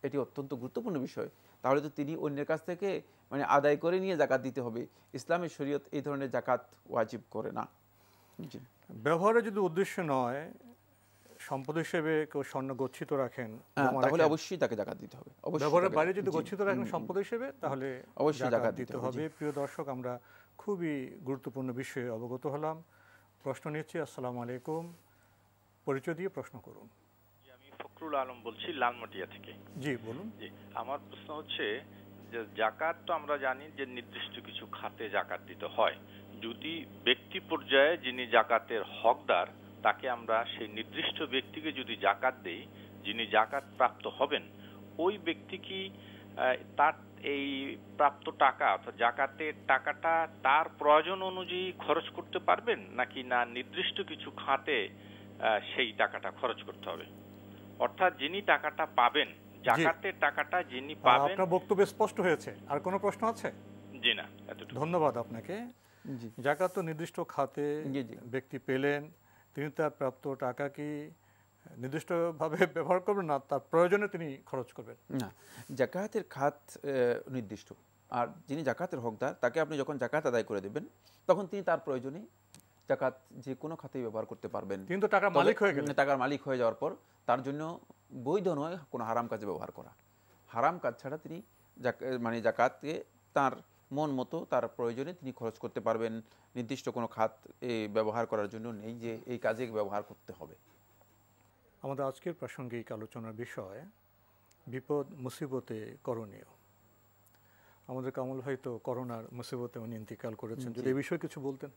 Speaker 3: এটি অত্যন্ত গুরুত্বপূর্ণ বিষয়। তাহলে তো তিনি অন্যের কাছ থেকে মানে আদায় করে নিয়ে জাকাত দিতে হবে। ইসলামের শরীয়ত এই ধরনের জাকাত ওয়াজিব করে না। জি।
Speaker 2: ব্যবহারের যদি উদ্দেশ্য নয়, সম্পদ হিসেবে কেউ স্বর্ণ গচ্ছিত রাখেন,
Speaker 3: তাহলে অবশ্যই তাকে যাকাত দিতে হবে।
Speaker 2: ব্যবহারের বাইরে যদি গচ্ছিত রাখেন সম্পদ হিসেবে, তাহলে
Speaker 3: অবশ্যই যাকাত দিতে
Speaker 2: হবে। প্রিয় দর্শক, আমরা খুবই গুরুত্বপূর্ণ বিষয়ে অবগত হলাম। প্রশ্ন নিচ্ছি। আসসালামু আলাইকুম, পরিচয় দিয়ে প্রশ্ন করুন।
Speaker 12: আমি ফখরুল আলম বলছি, লালমাটিয়া থেকে।
Speaker 2: জি বলুন।
Speaker 12: জি, আমার প্রশ্ন হচ্ছে যে জাকাত তো আমরা জানি যে নির্দিষ্ট কিছু খাতে জাকাত দিতে হয়। যদি ব্যক্তি পর্যায়ে যিনি জাকাতের হকদার, তাকে আমরা সেই নির্দিষ্ট ব্যক্তিকে যদি জাকাত দেই, যিনি জাকাত প্রাপ্ত হবেন, ওই ব্যক্তি কি তার এই প্রাপ্ত টাকা অর্থাৎ জাকাতের টাকাটা তার প্রয়োজন অনুযায়ী খরচ করতে পারবেন, নাকি না নির্দিষ্ট কিছু খাতে সেই টাকাটা খরচ করতে হবে? অর্থাৎ যিনি টাকাটা পাবেন, জাকাতের টাকাটা যিনি পাবেন।
Speaker 2: আপনার বক্তব্য স্পষ্ট হয়েছে। আর কোনো প্রশ্ন আছে?
Speaker 12: জি না, এতটুকু।
Speaker 2: ধন্যবাদ আপনাকে। জাকাত তো নির্দিষ্ট খাতে ব্যক্তি পেলেন, তিনি তার প্রাপ্ত টাকা কি নির্দিষ্টভাবে ব্যবহার করবেন, না তার প্রয়োজনে তিনি খরচ করবেন?
Speaker 3: না, জাকাতের খাত নির্দিষ্ট। আর যিনি জাকাতের হকদার, তাকে আপনি যখন জাকাত আদায় করে দেবেন, তখন তিনি তার প্রয়োজনে জাকাত যে কোনো খাতেই ব্যবহার করতে পারবেন।
Speaker 2: কিন্তু টাকার মালিক হয়ে গেলেন,
Speaker 3: টাকার মালিক হয়ে যাওয়ার পর তার জন্য বৈধ নয় কোনো হারাম কাজে ব্যবহার করা। হারাম কাজ ছাড়া তিনি মানে জাকাতকে তার মন মতো তার প্রয়োজনে তিনি খরচ করতে পারবেন। নির্দিষ্ট কোনো খাত ব্যবহার করার জন্য নেই যে এই কাজে ব্যবহার করতে হবে।
Speaker 2: আমাদের আজকের প্রাসঙ্গিক আলোচনার বিষয় বিপদ মুসিবতে করণীয়। আমাদের কামল ভাই তো করোনার মুসিবতে উনি ইন্তিকাল করেছেন, যদি এই বিষয়ে কিছু বলতেন।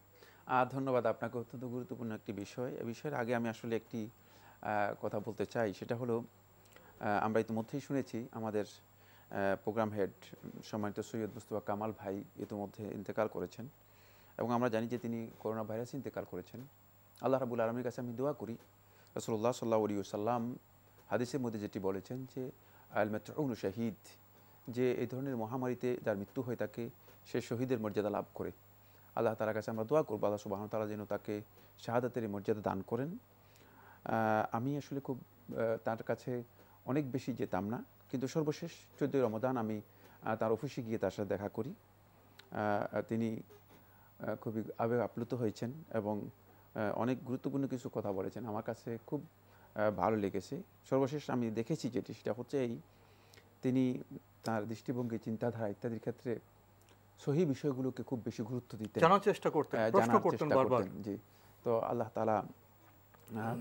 Speaker 3: ধন্যবাদ আপনাকে। অত্যন্ত গুরুত্বপূর্ণ একটি বিষয়। এই বিষয়ের আগে আমি আসলে একটি কথা বলতে চাই। সেটা হলো, আমরা ইতিমধ্যেই শুনেছি আমাদের প্রোগ্রাম হেড সম্মানিত সৈয়দ মুস্তফা কামাল ভাই ইতিমধ্যে ইন্তেকাল করেছেন, এবং আমরা জানি যে তিনি করোনা ভাইরাসে ইন্তেকাল করেছেন। আল্লাহ রাব্বুল আলামিনের কাছে আমি দোয়া করি, রাসূলুল্লাহ সাল্লাল্লাহু আলাইহি ওয়াসাল্লাম হাদিসের মধ্যে যেটি বলেছেন যে আল মাতউন শাহিদ, যে এই ধরনের মহামারীতে যার মৃত্যু হয়ে থাকে সে শহীদের মর্যাদা লাভ করে। আল্লাহ তাআলার কাছে আমরা দোয়া করব আল্লাহ সুবহানাহু ওয়া তাআলা যেন তাকে শাহাদাতের মর্যাদা দান করেন। আমি আসলে খুব তার কাছে অনেক বেশি যেতাম না, কিন্তু সর্বশেষ 14 রমজান আমি তার অফিসে গিয়ে তার সাথে দেখা করি। তিনি খুবই আবেগ আপ্লুত হয়েছেন এবং অনেক গুরুত্বপূর্ণ কিছু কথা বলেছেন, আমার কাছে খুব ভালো লেগেছে। সর্বশেষ আমি দেখেছি যেটি, সেটা হচ্ছে এই, তিনি তার দৃষ্টিভঙ্গি, চিন্তাধারা ইত্যাদির ক্ষেত্রে সহি বিষয়গুলোকে খুব বেশি গুরুত্ব দিতেন,
Speaker 2: জানার চেষ্টা করতেন, প্রশ্ন করতেন বারবার।
Speaker 3: জি, তো আল্লাহ তাআলা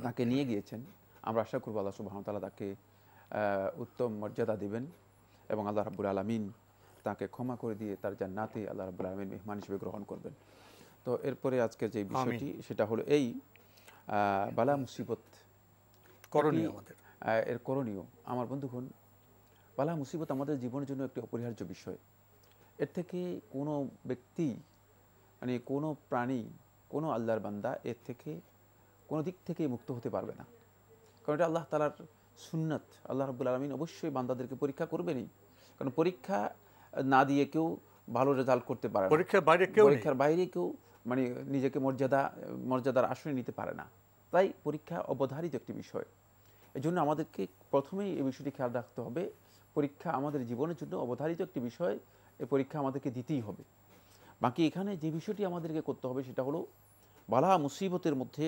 Speaker 3: তাকে নিয়ে গিয়েছেন। আমরা আশা করব আল্লাহ সুবহানাহু ওয়া তাআলা তাকে উত্তম মর্যাদা দিবেন এবং আল্লাহ রাব্বুল আলামিন তাকে ক্ষমা করে দিয়ে তার জান্নাতে আল্লাহ রাব্বুল আলামিন মেহমান হিসেবে গ্রহণ করবেন। তো এরপরে আজকের যে বিষয়টি সেটা হলো এই বালা মুসিবত
Speaker 2: করণীয়,
Speaker 3: এর করণীয়। আমার বন্ধুগণ, বালা মুসিবত আমাদের জীবনের জন্য একটি অপরিহার্য বিষয়। এর থেকে কোনো ব্যক্তি, মানে কোনো প্রাণী, কোনো আল্লাহর বান্দা এর থেকে কোনো দিক থেকে মুক্ত হতে পারবে না, কারণ এটা আল্লাহ তাআলার সুন্নাত। আল্লাহ রাব্বুল আলামিন অবশ্যই বান্দাদেরকে পরীক্ষা করবেনই, কারণ পরীক্ষা না দিয়ে কেউ ভালো রেজাল্ট করতে পারে না। পরীক্ষার বাইরে কেউ মানে নিজেকে মর্যাদার আসনে নিতে পারে না। তাই পরীক্ষা অবধারিত একটি বিষয়। এই জন্য আমাদেরকে প্রথমেই এই বিষয়টি খেয়াল রাখতে হবে, পরীক্ষা আমাদের জীবনের জন্য অবধারিত একটি বিষয়। এই পরীক্ষা আমাদেরকে দিতেই হবে। বাকি এখানে যে বিষয়টি আমাদেরকে করতে হবে সেটা হলো, বালা মুসিবতের মধ্যে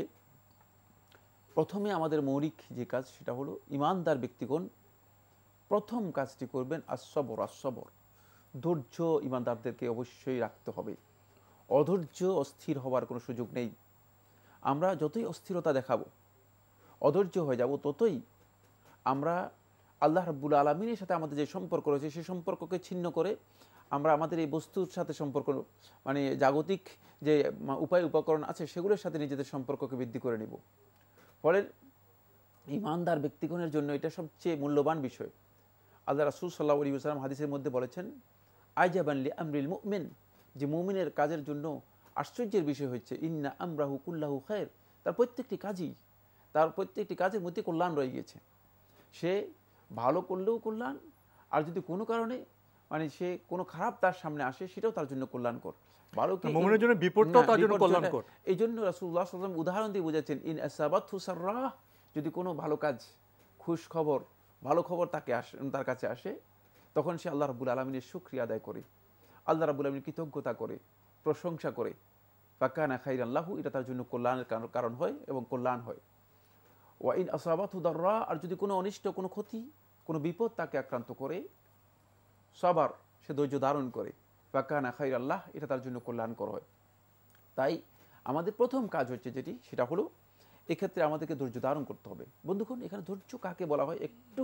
Speaker 3: প্রথমে আমাদের মৌলিক যে কাজ সেটা হলো, ইমানদার ব্যক্তিগণ প্রথম কাজটি করবেন আসবর। ধৈর্য ইমানদারদেরকে অবশ্যই রাখতে হবে। অধৈর্য, অস্থির হওয়ার কোনো সুযোগ নেই। আমরা যতই অস্থিরতা দেখাবো, অধৈর্য হয়ে যাব, ততই আমরা আল্লাহ রাব্বুল আলামিনের সাথে আমাদের যে সম্পর্ক রয়েছে সেই সম্পর্ককে ছিন্ন করে আমরা আমাদের এই বস্তুর সাথে সম্পর্ক, মানে জাগতিক যে উপায় উপকরণ আছে সেগুলোর সাথে নিজেদের সম্পর্ককে বৃদ্ধি করে নিব। ফলে ইমানদার ব্যক্তিগণের জন্য এটা সবচেয়ে মূল্যবান বিষয়। আল্লাহ রাসূল সাল্লাল্লাহু আলাইহি ওয়াসাল্লাম হাদিসের মধ্যে বলেছেন, আইজাবান লি আমরিল মুমিন, যে মুমিনের কাজের জন্য আশ্চর্যের বিষয় হচ্ছে ইন্না আমরাহু কুল্লাহু খায়র, তার প্রত্যেকটি কাজের মধ্যে কল্যাণ রয়ে গিয়েছে। সে ভালো করলেও কল্যাণ, আর যদি কোনো কারণে মানে সে কোনো খারাপ তার সামনে আসে সেটাও তার জন্য কল্যাণকর।
Speaker 2: মুমিনের জন্য বিপদটাও তার জন্য কল্যাণকর।
Speaker 3: এই জন্য রাসূলুল্লাহ সাল্লাল্লাহু আলাইহি ওয়াসাল্লাম উদাহরণ দিয়ে বোঝাচ্ছেন, ইন আসাবাতহু সাররাহ, যদি কোনো ভালো কাজ, খুশ খবর, ভালো খবর তার কাছে আসে, তখন সে আল্লাহ রাব্বুল আলামিনের শুকরিয়া আদায় করে, আল্লাহ রাব্বুল আলামিনের কৃতজ্ঞতা করে, প্রশংসা করে। ফাকানা খাইরান লাহু, এটা তার জন্য কল্যাণের কারণ হয় এবং কল্যাণ হয়। ওয়া ইন আসাবাতহু দাররা, আর যদি কোনো অনিষ্ট, কোনো ক্ষতি, কোনো বিপদ তাকে আক্রান্ত করে, সাবার, সে ধৈর্য ধারণ করে, ফাকানা খাইরান লাহ, এটা তার জন্য কল্যাণকর হয়। তাই আমাদের প্রথম কাজ হচ্ছে যেটি, সেটা হলো এক্ষেত্রে আমাদেরকে ধৈর্য ধারণ করতে হবে। বন্ধুগণ, এখানে ধৈর্য কাকে বলা হয় একটু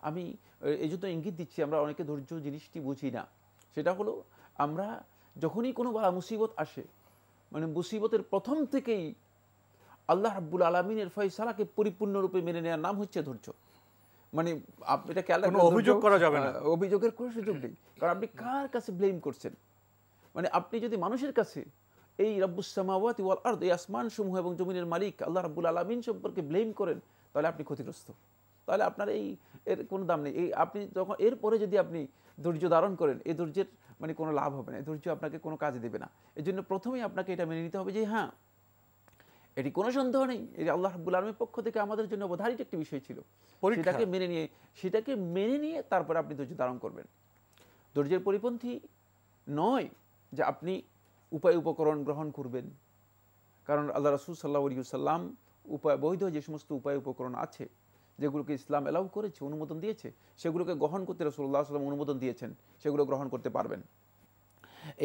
Speaker 3: আমি এই জন্য ইঙ্গিত দিচ্ছি, আমরা অনেকে ধৈর্য জিনিসটি বুঝি না। সেটা হলো আমরা যখনই কোনো বালা মুসিবত আসে, মানে মুসিবতের প্রথম থেকেই আল্লাহ রাব্বুল আলামিনের ফয়সালাকে পরিপূর্ণরূপে মেনে নেওয়ার নাম হচ্ছে ধৈর্য। মানে এটাকে
Speaker 2: অভিযোগ করা যাবে না,
Speaker 3: অভিযোগের কোনো সুযোগ নেই। কারণ আপনি কার কাছে ব্লেম করছেন? মানে আপনি যদি মানুষের কাছে এই রাব্বুস সামাওয়াতি ওয়াল আরদ, এই আসমান সমূহ এবং জমিনের মালিক আল্লাহ রাব্বুল আলামিন সম্পর্কে ব্লেম করেন, তাহলে আপনি ক্ষতিগ্রস্ত, তাহলে আপনার এর কোনো দাম নেই। আপনি যখন এরপরে যদি আপনি ধৈর্য ধারণ করেন, এই ধৈর্যের মানে কোনো লাভ হবে না, এই ধৈর্য আপনাকে কোনো কাজে দেবে না। এই জন্য প্রথমেই আপনাকে এটা মেনে নিতে হবে যে হ্যাঁ, এটি কোনো সন্দেহ নেই, এটি আল্লাহ রাব্বুল আলামিনের পক্ষ থেকে আমাদের জন্য অবধারিত একটি বিষয় ছিল। সেটাকে মেনে নিয়ে তারপরে আপনি ধৈর্য ধারণ করবেন। ধৈর্যের পরিপন্থী নয় যে আপনি উপায় উপকরণ গ্রহণ করবেন, কারণ আল্লাহ রাসূল সাল্লাল্লাহু আলাইহি ওয়াসাল্লাম বৈধ যে সমস্ত উপায় উপকরণ আছে, যেগুলোকে ইসলাম এলাউ করেছে, অনুমোদন দিয়েছে, সেগুলোকে গ্রহণ করতে রাসূলুল্লাহ সাল্লাল্লাহু আলাইহি ওয়াসাল্লাম অনুমোদন দিয়েছেন, সেগুলো গ্রহণ করতে পারবেন।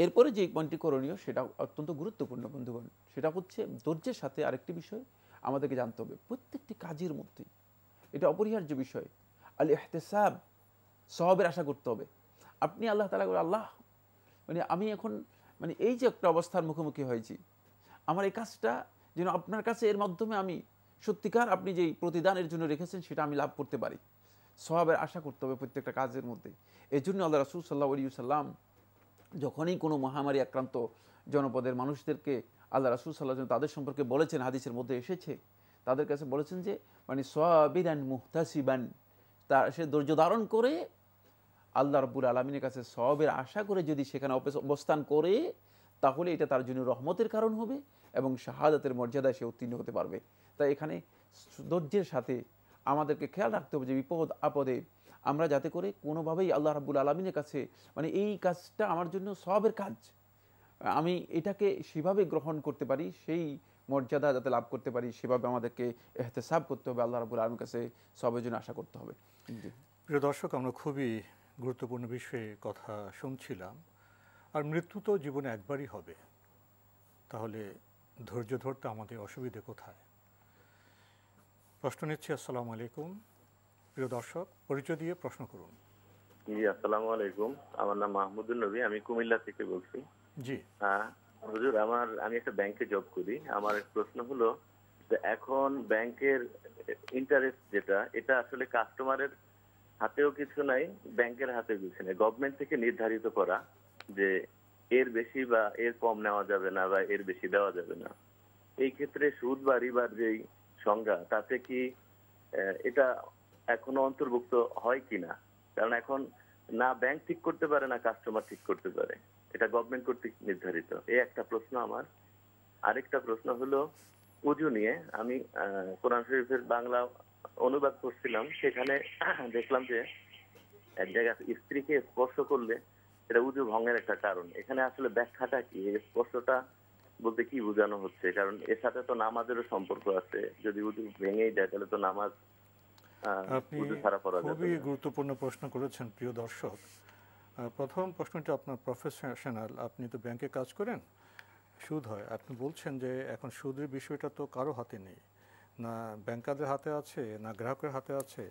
Speaker 3: এরপরে যে পয়েন্টটি করণীয়, সেটা অত্যন্ত গুরুত্বপূর্ণ বন্ধুগণ, সেটা হচ্ছে ধৈর্যের সাথে আরেকটি বিষয় আমাদেরকে জানতে হবে। প্রত্যেকটি কাজের মধ্যে এটা অপরিহার্য বিষয়, আল ইহতিসাব, সওয়াবের আশা করতে হবে। আপনি আল্লাহ তাআলা বলেন, আল্লাহ মানে আমি এখন মানে এই যে একটা অবস্থার মুখোমুখি হয়েছি, আমার এই কাজটা যেন আপনার কাছে এর মাধ্যমে আমি সত্যিকার আপনি যেই প্রতিদানের জন্য রেখেছেন সেটা আমি লাভ করতে পারি। সওয়াবের আশা করতে হবে প্রত্যেকটা কাজের মধ্যে। এই জন্য আল্লাহ রাসূল সাল্লাল্লাহু আলাইহি ওয়াসাল্লাম যখনই কোনো মহামারী আক্রান্ত জনপদের মানুষদেরকে আল্লাহ রাসূল সাল্লাল্লাহু আলাইহি ওয়াসাল্লাম তাদের সম্পর্কে বলেছেন, হাদিসের মধ্যে এসেছে, তাদের কাছে বলেছেন যে মানে সাবিরান মুহতাসিবান, তার সে ধৈর্য ধারণ করে আল্লাহ রাব্বুল আলামিনের কাছে সওয়াবের আশা করে যদি সেখানে অবস্থান করে, তাহলে এটা তার জন্য রহমতের কারণ হবে এবং শাহাদাতের মর্যাদায় সে উত্তীর্ণ হতে পারবে। তাই এখানে ধৈর্যের সাথে আমাদেরকে খেয়াল রাখতে হবে যে বিপদ আপদে আমরা যাতে করে কোনোভাবেই আল্লাহ রাব্বুল আলামিনের কাছে মানে এই কাজটা আমার জন্য সওয়াবের কাজ, আমি এটাকে সেভাবে গ্রহণ করতে পারি, সেই মর্যাদা যাতে লাভ করতে পারি, সেভাবে আমাদেরকে ইহতিসাব করতে হবে, আল্লাহ রাব্বুল আলামিনের কাছে সওয়াবের জন্য আশা করতে হবে।
Speaker 2: প্রিয় দর্শক, আমরা খুবই গুরুত্বপূর্ণ বিষয়ে কথা শুনছিলাম। আর মৃত্যু তো জীবনে একবারই হবে, তাহলে ধৈর্য ধরতে আমাদের অসুবিধে কোথায়? প্রশ্ন নিচ্ছি। আসসালামু আলাইকুম। প্রিয় দর্শক, পরিচয় দিয়ে প্রশ্ন করুন।
Speaker 13: জি, আসসালামু আলাইকুম। আমার নাম মাহমুদুল নবী, আমি কুমিল্লা থেকে বলছি।
Speaker 2: জি
Speaker 13: হুজুর, আমি একটা ব্যাংকে জব করি। আমার প্রশ্ন হলো যে এখন ব্যাংকের ইন্টারেস্ট যেটা, এটা আসলে কাস্টমারের হাতেও কিছু নাই, ব্যাংকের হাতেও কিছু নাই, গভর্নমেন্ট থেকে নির্ধারিত করা যে এর বেশি বা এর কম নেওয়া যাবে না বা এর বেশি দেওয়া যাবে না। এই ক্ষেত্রে সুদ বা রিবার যেই সংজ্ঞা, তাতে কি এটা এখনো অন্তর্ভুক্ত হয় কিনা? কারণ এখন না ব্যাংক ঠিক করতে পারে না কাস্টমার ঠিক করতে পারে, এটা গভর্নমেন্ট কর্তৃক নির্ধারিত। এই একটা প্রশ্ন আমার। আরেকটা প্রশ্ন হলো উজু নিয়ে। আমি কোরআন শরীফের বাংলা অনুবাদ করছিলাম, সেখানে দেখলাম যে এক জায়গায় স্ত্রীকে স্পর্শ করলে এটা উজু ভঙ্গের একটা কারণ। এখানে আসলে ব্যাখ্যাটা কি? এই স্পর্শটা বলতে কি বোঝানো হচ্ছে? কারণ এর সাথে তো নামাজেরও সম্পর্ক আছে, যদি উজু ভেঙেই যায় তাহলে তো নামাজ উজু ছাড়া পড়া যাবে।
Speaker 2: খুবই গুরুত্বপূর্ণ প্রশ্ন করেছেন প্রিয় দর্শক। প্রথম প্রশ্নটি আপনার প্রফেশনাল, আপনি তো ব্যাংকে কাজ করেন, সুদ হয়। আপনি বলছেন যে এখন সুদের বিষয়টা তো কারো হাতে নেই, না ব্যাংকারদের হাতে আছে না গ্রাহকের হাতে আছে,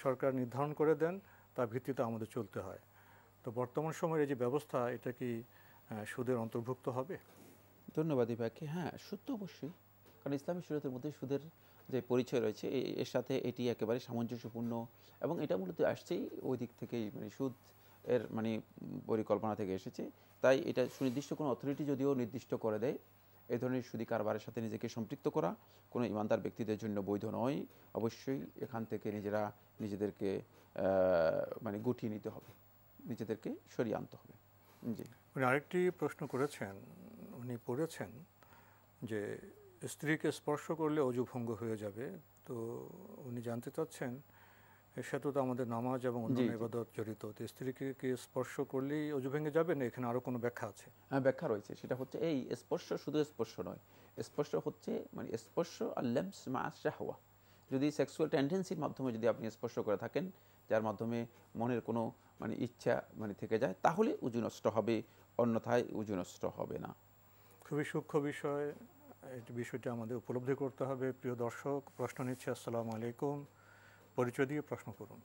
Speaker 2: সরকার নির্ধারণ করে দেন, তার ভিত্তিতে আমাদের চলতে হয়। তো বর্তমান সময়ের এই যে ব্যবস্থা, এটা কি সুদের অন্তর্ভুক্ত হবে?
Speaker 3: ধন্যবাদ ভাইকে। হ্যাঁ, সুদ তো অবশ্যই, কারণ ইসলামী শরীয়তের মধ্যে সুদের যে পরিচয় রয়েছে এর সাথে এটি একেবারে সামঞ্জস্যপূর্ণ, এবং এটা মূলত আসছেই ওই দিক থেকেই, মানে সুদ এর মানে পরিকল্পনা থেকে এসেছে। তাই এটা সুনির্দিষ্ট কোনো অথরিটি যদিও নির্দিষ্ট করে দেয়, এই ধরনের সুদী কারবারের সাথে নিজেকে সম্পৃক্ত করা কোনো ইমানদার ব্যক্তিদের জন্য বৈধ নয়। অবশ্যই এখান থেকে নিজেদেরকে মানে গুটিয়ে নিতে হবে, নিজেদেরকে সরিয়ে আনতে হবে। জি,
Speaker 2: উনি আরেকটি প্রশ্ন করেছেন, উনি পড়েছেন যে স্ত্রীকে স্পর্শ করলে অজু ভঙ্গ হয়ে যাবে। তো উনি জানতে চাচ্ছেন এর সাথে তো আমাদের নামাজ এবং অন্যান্য ইবাদত জড়িত। তো স্ত্রীকে কি স্পর্শ করলেই অজু ভেঙে যাবে, না এখানে আরো কোনো ব্যাখ্যা আছে?
Speaker 3: হ্যাঁ, ব্যাখ্যা রয়েছে। সেটা হচ্ছে এই স্পর্শ শুধু স্পর্শ নয়, স্পর্শ হচ্ছে মানে স্পর্শ আল্লামস মা শাহওয়া। যদি সেক্সুয়াল টেন্ডেন্সির মাধ্যমে যদি আপনি স্পর্শ করে থাকেন, যার মাধ্যমে মনের কোনো মানে ইচ্ছা মানে থেকে যায়, তাহলে উজু নষ্ট হবে, অন্যথায় উজু নষ্ট হবে না।
Speaker 2: খুবই সূক্ষ্ম বিষয়, এই বিষয়টি আমাদের উপলব্ধি করতে হবে। প্রিয় দর্শক, প্রশ্ন নিচ্ছে। আসসালামু আলাইকুম, পরিচয় দিয়ে প্রশ্ন করুন।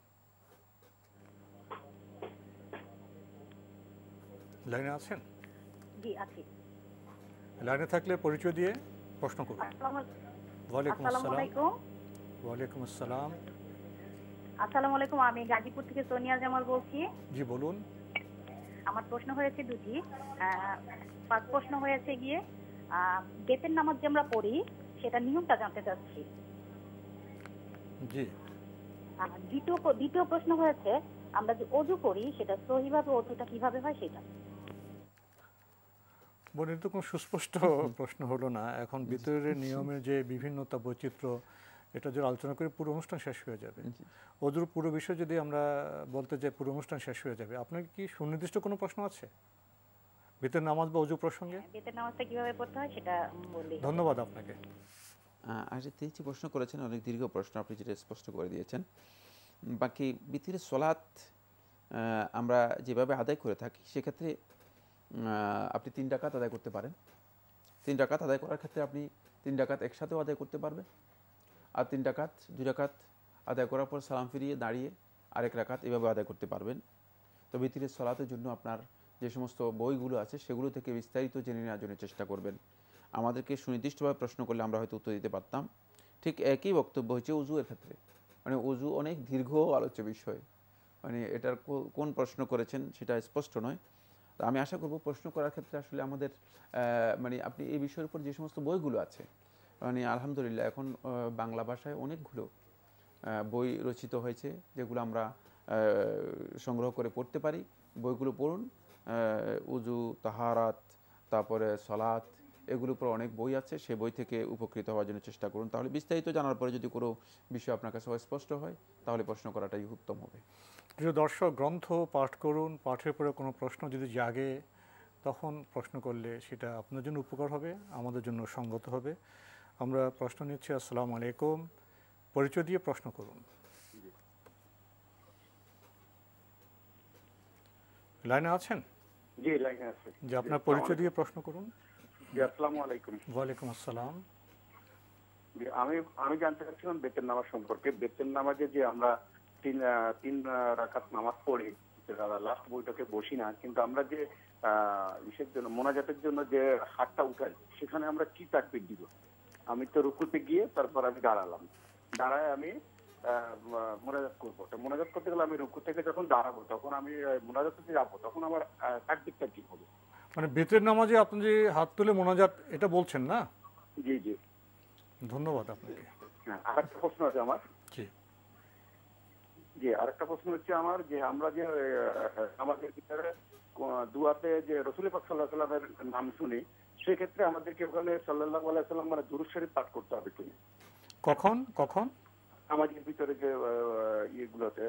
Speaker 2: লাইনে আছেন?
Speaker 14: জি আছি।
Speaker 2: লাইনে থাকলে পরিচয় দিয়ে প্রশ্ন করুন। ওয়ালাইকুম আসসালাম। ওয়ালাইকুম আসসালাম।
Speaker 14: আসসালামু আলাইকুম, আমি গাজীপুর থেকে সোনিয়া জামাল বলছি।
Speaker 2: জি বলুন।
Speaker 14: আমার প্রশ্ন হয়েছে দুটি। ফার্স্ট প্রশ্ন হয়েছে গিয়ে বেতের নামাজ যে আমরা পড়ি সেটা নিয়মটা জানতে চাচ্ছি।
Speaker 2: জি।
Speaker 14: দ্বিতীয় প্রশ্ন হয়েছে আমরা যে ওযু করি সেটা সহিভাবে ওযুটা কিভাবে হয় সেটা।
Speaker 2: বলেন তো, কোনো সুস্পষ্ট প্রশ্ন হলো না। এখন ভিতরের নিয়মের যে বিভিন্নতা বৈচিত্র্য, এটা যদি আলোচনা করি পুরো অনুষ্ঠান শেষ হয়ে যাবে। ওযুর পুরো বিষয় যদি আমরা বলতে যাই পুরো অনুষ্ঠান শেষ হয়ে যাবে। আপনার কি সুনির্দিষ্ট কোনো প্রশ্ন আছে বেতের নামাজ বা ওযু প্রসঙ্গে?
Speaker 14: বেতের নামাজটা কিভাবে পড়তে হয় সেটা বললেই।
Speaker 2: ধন্যবাদ আপনাকে।
Speaker 3: আর যে তিনি প্রশ্ন করেছেন অনেক দীর্ঘ প্রশ্ন, আপনি যেটা স্পষ্ট করে দিয়েছেন। বাকি ভিতরের সলাৎ আমরা যেভাবে আদায় করে থাকি সেক্ষেত্রে আপনি 3 রাকাত আদায় করতে পারেন। 3 রাকাত আদায় করার ক্ষেত্রে আপনি 3 রাকাত একসাথেও আদায় করতে পারবেন, আর 3 রাকাত 2 রাকাত আদায় করার পর সালাম ফিরিয়ে দাঁড়িয়ে আরেক রাকাত এভাবে আদায় করতে পারবেন। তো ভিতরের সলাতের জন্য আপনার যে সমস্ত বইগুলো আছে সেগুলো থেকে বিস্তারিত জেনে নেওয়ার জন্য চেষ্টা করবেন। আমাদেরকে সুনির্দিষ্টভাবে প্রশ্ন করলে আমরা হয়তো উত্তর দিতে পারতাম। ঠিক একই বক্তব্য হচ্ছে ওযুয়ের ক্ষেত্রে। মানে ওযু অনেক দীর্ঘ আলোচ্য বিষয়, মানে এটার কোন প্রশ্ন করেছেন সেটা স্পষ্ট নয়। আমি আশা করব প্রশ্ন করার ক্ষেত্রে আসলে আমাদের মানে আপনি এই বিষয়ের উপর যে সমস্ত বইগুলো আছে, মানে আলহামদুলিল্লাহ এখন বাংলা ভাষায় অনেকগুলো বই রচিত হয়েছে যেগুলো আমরা সংগ্রহ করে পড়তে পারি। বইগুলো পড়ুন, উযু, তাহারাত, তারপরে সলাত, এগুলোর উপর অনেক বই আছে। সে বই থেকে উপকৃত হওয়ার জন্য চেষ্টা করুন। তাহলে বিস্তারিত জানার পরে যদি কোনো বিষয় আপনার কাছে স্পষ্ট হয় তাহলে প্রশ্ন করাটাই উত্তম হবে।
Speaker 2: প্রিয় দর্শক, গ্রন্থ পাঠ করুন, পাঠের পরে কোনো প্রশ্ন যদি জাগে তখন প্রশ্ন করলে সেটা আপনার জন্য উপকার হবে, আমাদের জন্য সঙ্গত হবে। আমরা প্রশ্ন নিচ্ছি। আসসালামু আলাইকুম, পরিচয় দিয়ে প্রশ্ন করুন। লাইনে আছেন?
Speaker 15: জি, লাইনে আছি।
Speaker 2: যে আপনার পরিচয় দিয়ে প্রশ্ন করুন।
Speaker 15: জি, আসসালামু আলাইকুম।
Speaker 2: ওয়ালাইকুম আসসালাম।
Speaker 15: আমি জানতে চাচ্ছিলাম বেতের নামাজ সম্পর্কে। বেতের নামাজে যে আমরা তিন রাকাত নামাজ পড়ি, লাস্ট বইটাকে বসি না, কিন্তু আমরা যে ইসের জন্য মোনাজাতের জন্য যে হাতটা উঠাই সেখানে আমরা কি তাকবীর দিব? আমি তো রুকুতে গিয়ে তারপর আমি দাঁড়ায় আমি মোনাজাত করবো। মোনাজাত করতে গেলে আমি রুকু থেকে যখন দাঁড়াবো তখন আমি মোনাজাতে যাবো, তখন আমার তাকবীরটা কি হবে?
Speaker 2: মানে বেতের নামাজে আপনি যে হাত তুলে মোনাজাত এটা বলছেন না?
Speaker 15: জি জি,
Speaker 2: ধন্যবাদ আপনাকে।
Speaker 15: আরেকটা প্রশ্ন আছে আমার। জি, আরেকটা প্রশ্ন হচ্ছে আমার, যে আমরা যে আমাদের ভিতরে দুয়াতে যে রাসূল পাক সাল্লাল্লাহু আলাইহি ওয়াসাল্লামের নাম শুনি, সেক্ষেত্রে আমাদেরকে ওখানে সাল্লাল্লাহু আলাইহি ওয়াসাল্লাম মানে দুরূদ শরীফ পাঠ করতে হবে কিনা?
Speaker 2: কখন
Speaker 15: আমাদের ভিতরে যে ইয়েগুলোতে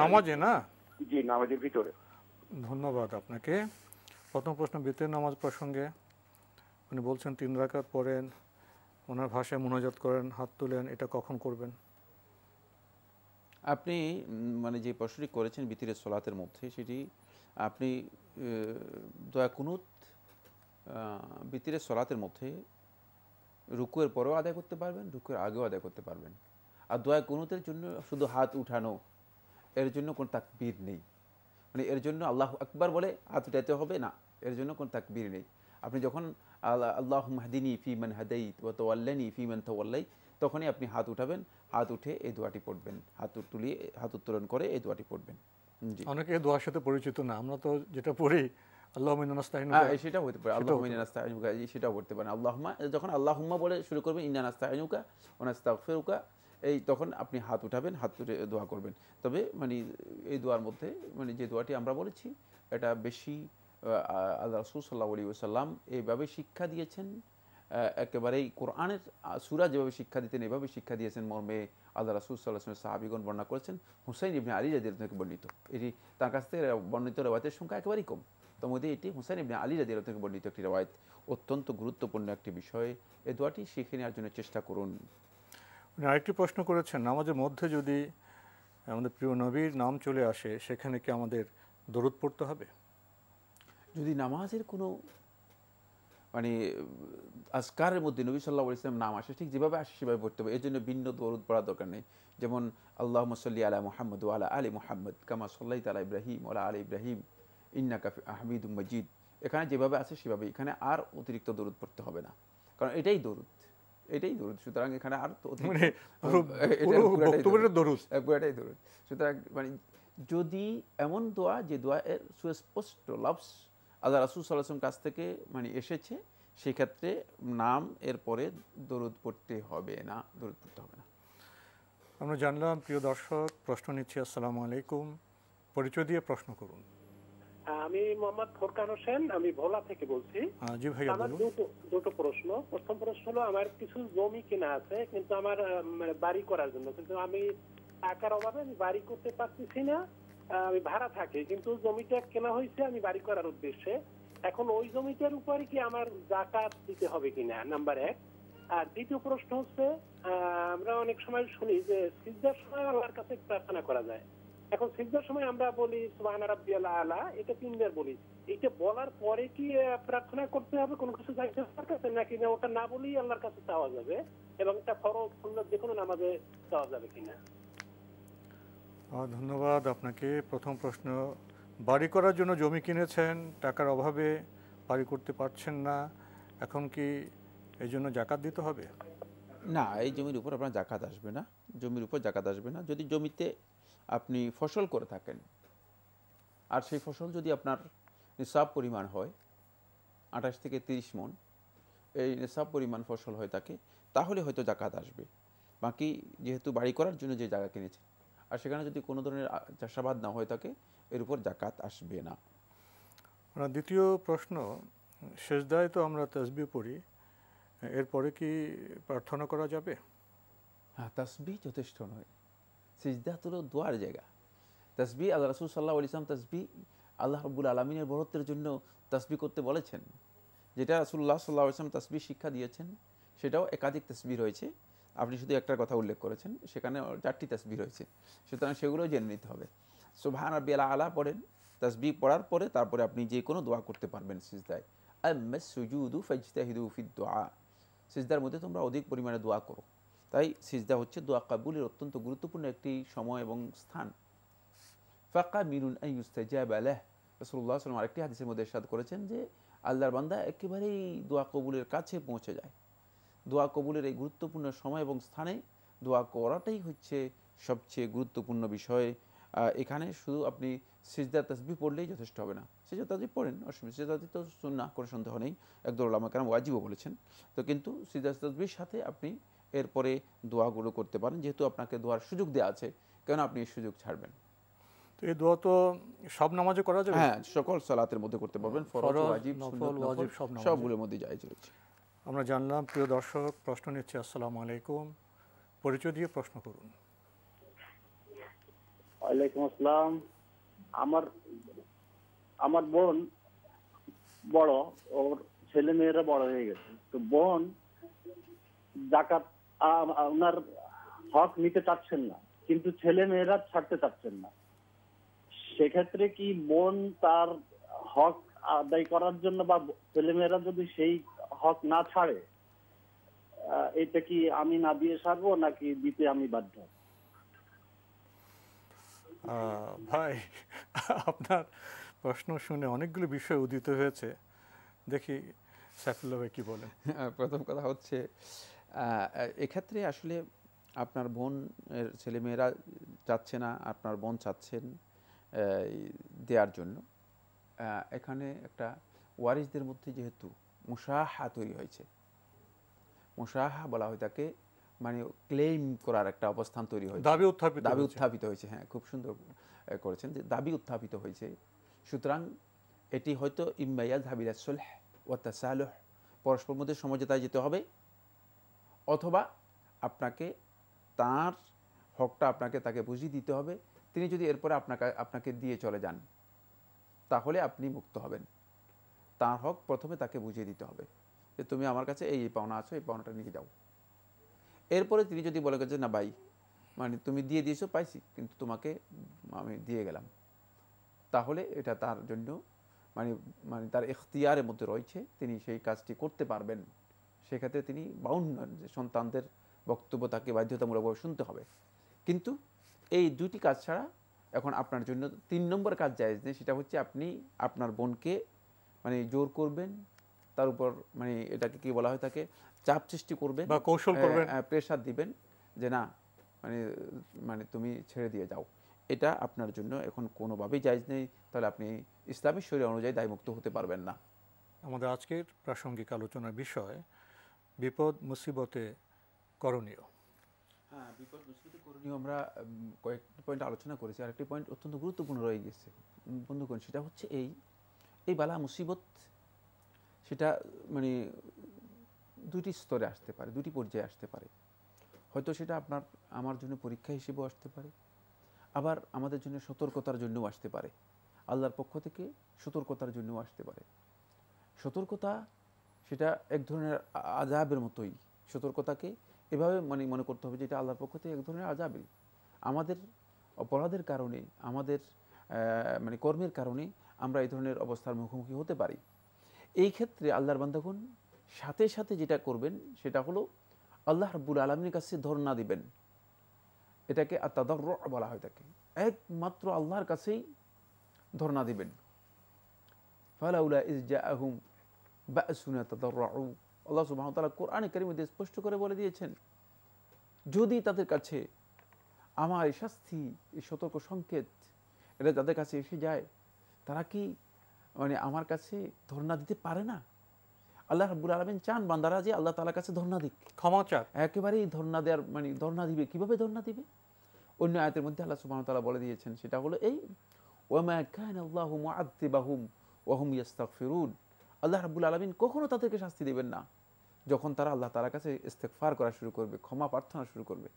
Speaker 2: নামাজে না?
Speaker 15: জি, নামাজের ভিতরে।
Speaker 2: ধন্যবাদ আপনাকে। প্রথম প্রশ্ন বেতের নামাজ প্রসঙ্গে। উনি বলছেন 3 রাকাত পড়েন, ওনার ভাষায় মোনাজাত করেন, হাত তুলেন, এটা কখন করবেন?
Speaker 3: আপনি মানে যে প্রশ্নটি করেছেন বিতিরের সলাতের মধ্যে, সেটি আপনি দোয়া কুনুত বিতিরের সলাতের মধ্যে রুকুয়ের পরেও আদায় করতে পারবেন, রুকুয়ের আগেও আদায় করতে পারবেন। আর দোয়া কুনুতের জন্য শুধু হাত উঠানো, এর জন্য কোনো তাকবীর নেই। মানে এর জন্য আল্লাহু আকবার বলে হাত উঠাতে হবে না, এর জন্য কোনো তাকবীর নেই। আপনি যখন আল্লাহুম্মা হদিনি ফিমান হাদাইত ওয়া তাওয়াল্লানি ফিমান তাওয়াল্লাইত, তখনই আপনি হাত উঠাবেন, হাত উঠে এই দোয়াটি পড়বেন, হাত উত্তোলন করে এই দোয়াটি পড়বেন। জি, অনেকে
Speaker 2: এই দোয়ার সাথে পরিচিত না, আমরা তো যেটা পড়ি আল্লাহুম্মা ইন্না নাস্তাইনুকা,
Speaker 3: সেটাও হতে পারে। আল্লাহুম্মা ইন্না নাস্তাইনুকা, সেটাও পড়তে পারেন। আল্লাহুম্মা, যখন আল্লাহুম্মা বলে শুরু করবেন, ইন্না নাস্তাইনুকা ওয়া নাস্তাগফিরুকা, এই তখন আপনি হাত উঠাবেন, হাত তুলে দোয়া করবেন। তবে মানে এই দোয়ার মধ্যে মানে যে দোয়াটি আমরা বলেছি এটা বেশি আল্লাহ রাসূল সাল্লাল্লাহু আলাইহি ওয়াসাল্লাম এইভাবে শিক্ষা দিয়েছেন, একেবারেই কোরআনের সূরা যেভাবে শিক্ষা দিতেন এভাবে শিক্ষা দিয়েছেন মর্মে আল্লাহ রাসূল সাল্লাল্লাহু আলাইহি ওয়াসাল্লাম সাহাবীগণ বর্ণনা করেছেন, হুসাইন ইবনে আলী রাদিয়াল্লাহু থেকে বর্ণিত। এটি তার কাছ থেকে বর্ণিত রওয়ায়াতের সংখ্যা একেবারেই কম, তার মধ্যে এটি হুসাইন ইবনে আলী রাদিয়াল্লাহু থেকে বর্ণিত একটি রওয়ায়াত। অত্যন্ত গুরুত্বপূর্ণ একটি বিষয়, এই দোয়াটি শিখে নেওয়ার জন্য চেষ্টা করুন।
Speaker 2: আরেকটি প্রশ্ন করেছেন, নামাজের মধ্যে যদি আমাদের প্রিয় নবীর নাম চলে আসে সেখানে কি আমাদের দরুদ পড়তে হবে?
Speaker 3: যদি নামাজের কোনো মানে আজকারের মধ্যে নবী সাল্লাল্লাহু আলাইহি ওয়াসাল্লাম নাম আসে, ঠিক যেভাবে আসে সেভাবে পড়তে হবে, এর জন্য ভিন্ন দরুদ পড়ার দরকার নেই। যেমন আল্লাহুম্মা সাল্লি আলা মুহাম্মদ ওয়া আলা আলি মুহাম্মদ কামা সাল্লাইতা আলা ইব্রাহিম ওয়া আলা আলি ইব্রাহিম ইন্নাকা হামিদুম মাজিদ, এখানে যেভাবে আছে সেভাবে, এখানে আর অতিরিক্ত দরুদ পড়তে হবে না, কারণ এটাই দরুদ, এটাই দরুদ। সুতরাং এখানে আর পুরোটাই দরুদ। সুতরাং মানে যদি এমন দোয়া যে দোয়া এর সুস্পষ্ট লফজ আল্লাহ রাসূল সাল্লাল্লাহু আলাইহি ওয়াসাল্লাম কাছ থেকে মানে এসেছে, সেক্ষেত্রে নাম এরপরে দরুদ পড়তে হবে না, দরুদ পড়তে হবে না।
Speaker 2: আমরা জানলাম। প্রিয় দর্শক, প্রশ্ন নিচ্ছি। আসসালামু আলাইকুম, পরিচয় দিয়ে প্রশ্ন করুন।
Speaker 16: আমি মোহাম্মদ ফোরকান হোসেন, আমি ভোলা থেকে বলছি।
Speaker 2: জি ভাইয়া,
Speaker 16: আমার দুটো প্রশ্ন। প্রথম প্রশ্ন হলো, আমার কিছু জমি কেনা আছে কিন্তু আমার বাড়ি করার জন্য, কিন্তু আমি টাকার অভাবে আমি বাড়ি করতে পারতেছি না, আমি ভাড়া থাকি, কিন্তু জমিটা কেনা হয়েছে আমি বাড়ি করার উদ্দেশ্যে। এখন ওই জমিটার উপরে কি আমার যাকাত দিতে হবে কিনা, নাম্বার 1। আর দ্বিতীয় প্রশ্ন হচ্ছে, আমরা অনেক সময় শুনি যে সিজদার সময় আল্লাহর কাছে প্রার্থনা করা যায়। এখন সিজদার সময় আমরা বলি সুবহান রাব্বিয়াল আলা, এটা 3 বার বলি। এটা বলার পরে কি প্রার্থনা করতে হবে কোনো কিছু চাইতে আল্লাহর কাছে, নাকি না ওটা না বলেই আল্লাহর কাছে চাওয়া যাবে, এবং এটা ফরজ সুন্নাত যে কোনো নামাজে চাওয়া যাবে কিনা?
Speaker 2: ধন্যবাদ আপনাকে। প্রথম প্রশ্ন, বাড়ি করার জন্য জমি কিনেছেন, টাকার অভাবে বাড়ি করতে পারছেন না, এখন কি এই জন্য যাকাত দিতে হবে?
Speaker 3: না, এই জমির উপর আপনার যাকাত আসবে না, জমির উপর যাকাত আসবে না। যদি জমিতে আপনি ফসল করে থাকেন আর সেই ফসল যদি আপনার নিসাব পরিমাণ হয় 28 থেকে 30 মণ, এই নিসাব পরিমাণ ফসল হয়ে থাকে, তাহলে হয়তো যাকাত আসবে। বাকি যেহেতু বাড়ি করার জন্য যে জায়গা কিনেছে আর সেখানে যদি কোনো ধরনের চাষাবাদ না হয়ে থাকে, এর উপর যাকাত আসবে না।
Speaker 2: দ্বিতীয় প্রশ্ন, সেজদায় তো আমরা তাসবিহ পড়ি, এরপরে কি প্রার্থনা করা যাবে?
Speaker 3: হ্যাঁ, তাসবিহ যথেষ্ট নয়, সিজদা হলো দোয়ার জায়গা। তাসবিহ আল্লাহ রাসূল সাল্লাল্লাহু আলাইহি ওয়াসাল্লাম তাসবিহ আল্লাহ রাব্বুল আলামিনের বরত্বের জন্য তাসবিহ করতে বলেছেন, যেটা রাসূলুল্লাহ সাল্লাল্লাহু আলাইহি ওয়াসাল্লাম তাসবিহ শিক্ষা দিয়েছেন, সেটাও একাধিক তাসবিহ রয়েছে। আপনি শুধু একটার কথা উল্লেখ করেছেন, সেখানে 4টি তাসবিহ রয়েছে, সুতরাং সেগুলো জেনে নিতে হবে। সুবহান রাব্বিয়াল আলা পড়েন, তাসবিহ পড়ার পরে তারপরে আপনি যে কোনো দোয়া করতে পারবেন সিজদায়। আম্মাস সুজুদু ফাজতাহিদু ফিদ দুআ, সিজদার মধ্যে তোমরা অধিক পরিমাণে দোয়া করো। তাই সিজদা হচ্ছে দোয়া কাবুলের অত্যন্ত গুরুত্বপূর্ণ একটি সময় এবং স্থান। ফাকা মিনুন আন ইউস্তাজাবা লাহ, রাসূলুল্লাহ সাল্লাল্লাহু আলাইহি ওয়াসাল্লাম আরেকটি হাদিসের মধ্যে ইরশাদ করেছেন যে আল্লাহর বান্দা একেবারেই দোয়া কবুলের কাছে পৌঁছে যায়। দোয়া কবুলের এই গুরুত্বপূর্ণ সময় এবং স্থানে দোয়া করাটাই হচ্ছে সবচেয়ে গুরুত্বপূর্ণ বিষয়। এখানে শুধু আপনি সিজদা তাসবিহ পড়লেই যথেষ্ট হবে না, সিজদা তাসবিহ পড়েন, অসুবিধা, সিজদা তাসবিহ তো সুন্নাহ কোনো সন্দেহ নেই, একদল উলামা কেরাম ওয়াজিবও বলেছেন, তো কিন্তু সিজদা তাসবিহর সাথে আপনি এরপরে দোয়াগুলো করতে পারেন, যেহেতু আপনাকে দোয়ার সুযোগ দেওয়া আছে, কেন আপনি এই সুযোগ ছাড়বেন?
Speaker 2: তো এই দোয়া তো সব নামাজে করা যাবে?
Speaker 3: হ্যাঁ, সকল সালাতের মধ্যে করতে পারবেন, ফরজ, ওয়াজিব, সুন্নাত, নফল সবগুলোর মধ্যে জায়েজ রয়েছে।
Speaker 2: আমরা জানলাম। প্রিয় দর্শক, প্রশ্ন নিচ্ছে। আসসালামু আলাইকুম, পরিচয় দিয়ে প্রশ্ন করুন।
Speaker 6: ওয়ালাইকুম আসসালাম। আমার বোন বড়, ওর ছেলে মেয়েরা বড় হয়ে গেছে, তো বোন যাকাত ওনার হক নিতে চাচ্ছেন না, কিন্তু ছেলে মেয়েরা ছাড়তে চাচ্ছেন না। সেক্ষেত্রে কি বোন তার হক আদায় করার জন্য বা ছেলে মেয়েরা যদি সেই হক না ছাড়ে, এটা কি আমি না দিয়ে ছাড়বো নাকি দিতে আমি বাধ্য?
Speaker 2: ভাই, আপনার প্রশ্ন শুনে অনেকগুলো বিষয় উদিত হয়েছে, দেখি সাইফুল্লাহ ভাই কি বলেন।
Speaker 3: প্রথম কথা হচ্ছে, এক্ষেত্রে আসলে আপনার বোনের ছেলেমেয়েরা চাচ্ছে না, আপনার বোন চাচ্ছেন দেওয়ার জন্য। এখানে একটা ওয়ারিসদের মধ্যে যেহেতু মুসাহা তৈরি হয়েছে, মুসাহা বলা হয় তাকে, মানে ক্লেম করার একটা অবস্থান তৈরি হয়েছে, দাবি উত্থাপিত হয়েছে। হ্যাঁ, খুব সুন্দর করেছেন যে দাবি উত্থাপিত হয়েছে। সুতরাং এটি হয়তো ইম্মা ইয়াযহাবু ইলা সুলহ ওয়া তাসালুহ, পরস্পর মধ্যে সমঝোতায় যেতে হবে, অথবা আপনাকে তার হকটা আপনাকে তাকে বুঝিয়ে দিতে হবে। তিনি যদি এরপরে আপনাকে দিয়ে চলে যান তাহলে আপনি মুক্ত হবেন। তার হক প্রথমে তাকে বুঝিয়ে দিতে হবে যে তুমি আমার কাছে এই পাওনা আছো, এই পাওনাটা নিয়ে যাও। এরপরে তিনি যদি বলে গেছে না ভাই মানে তুমি দিয়ে দিয়েছো পাইছি কিন্তু তোমাকে আমি দিয়ে গেলাম, তাহলে এটা তার জন্য মানে মানে তার এখতিয়ারের মধ্যে রয়েছে, তিনি সেই কাজটি করতে পারবেন। সেক্ষেত্রে তিনি বাউন্ড নন যে সন্তানদের বক্তব্য তাকে বাধ্যতামূলকভাবে শুনতে হবে। কিন্তু এই দুটি কাজ ছাড়া এখন আপনার জন্য 3 নম্বর কাজ জায়েজ নেই, সেটা হচ্ছে আপনি আপনার বোনকে মানে জোর করবেন, তার উপর মানে এটাকে কি বলা হয় তাকে চাপ সৃষ্টি করবেন
Speaker 2: বা কৌশল করবেন,
Speaker 3: প্রেশার দিবেন যে না মানে মানে তুমি ছেড়ে দিয়ে যাও। এটা আপনার জন্য এখন কোনোভাবেই জায়েজ নেই। তাহলে আপনি ইসলামী শরীয়ত অনুযায়ী দায়মুক্ত হতে পারবেন না।
Speaker 2: আমাদের আজকের প্রাসঙ্গিক আলোচনার বিষয় বিপদ মুসিবতে করণীয়।
Speaker 3: হ্যাঁ, বিপদ মুসিবতে করণীয় আমরা কয়েকটি পয়েন্ট আলোচনা করেছি। আরেকটি পয়েন্ট অত্যন্ত গুরুত্বপূর্ণ রয়ে গেছে বন্ধুগণ, সেটা হচ্ছে এই বালা মুসিবত সেটা মানে দুটি স্তরে আসতে পারে, দুটি পর্যায়ে আসতে পারে। হয়তো সেটা আপনার আমার জন্য পরীক্ষা হিসেবেও আসতে পারে, আবার আমাদের জন্য সতর্কতার জন্যও আসতে পারে, আল্লাহর পক্ষ থেকে সতর্কতার জন্যও আসতে পারে। সতর্কতা সেটা এক ধরনের আযাবের মতোই। সতর্কতাকে এভাবে মানে মনে করতে হবে যে এটা আল্লাহর পক্ষ থেকে এক ধরনের আযাবই। আমাদের অপরাধের কারণে, আমাদের মানে কর্মের কারণে আমরা এই ধরনের অবস্থার মুখোমুখি হতে পারি। এই ক্ষেত্রে আল্লাহর বান্দাগণ সাথে সাথে যেটা করবেন সেটা হলো আল্লাহ রাব্বুল আলামিনের কাছে ধর্ণা দিবেন। এটাকে আত-তাদাররু বলা হয় থাকে। একমাত্র আল্লাহর কাছেই ধর্ণা দিবেন। ফালাউলা ইজ জাআহুম বা'সুনা তাদাররু, আল্লাহ সুবহানাহু ওয়া তাআলা কোরআনে কারীমে স্পষ্ট করে বলে দিয়েছেন যদি তাদের কাছে আমার এই শাস্তি, এই সতর্ক সংকেত এটা তাদের কাছে এসে যায়, তারা কি মানে আমার কাছে ধর্ণা দিতে পারে না? আল্লাহ রাব্বুল আলামিন চান বান্দারা যে আল্লাহ তাআলার কাছে ধর্ণা দিক,
Speaker 2: ক্ষমা চাক।
Speaker 3: একেবারেই ধর্ণা দেওয়ার মানে ধর্ণা দিবে। কিভাবে ধর্ণা দিবে? অন্য আয়াতের মধ্যে আল্লাহ সুবহানাহু ওয়া তাআলা বলে দিয়েছেন, সেটা হলো এই ওয়ামা কানা আল্লাহু মুআযযিবাহুম ওয়া হুম ইস্তাগফিরুন। আল্লাহ রাব্বুল আলামিন কখনো তাদেরকে শাস্তি দিবেন না যখন তারা আল্লাহ তাআলার কাছে ইস্তেগফার করা শুরু করবে, ক্ষমা প্রার্থনা শুরু করবে।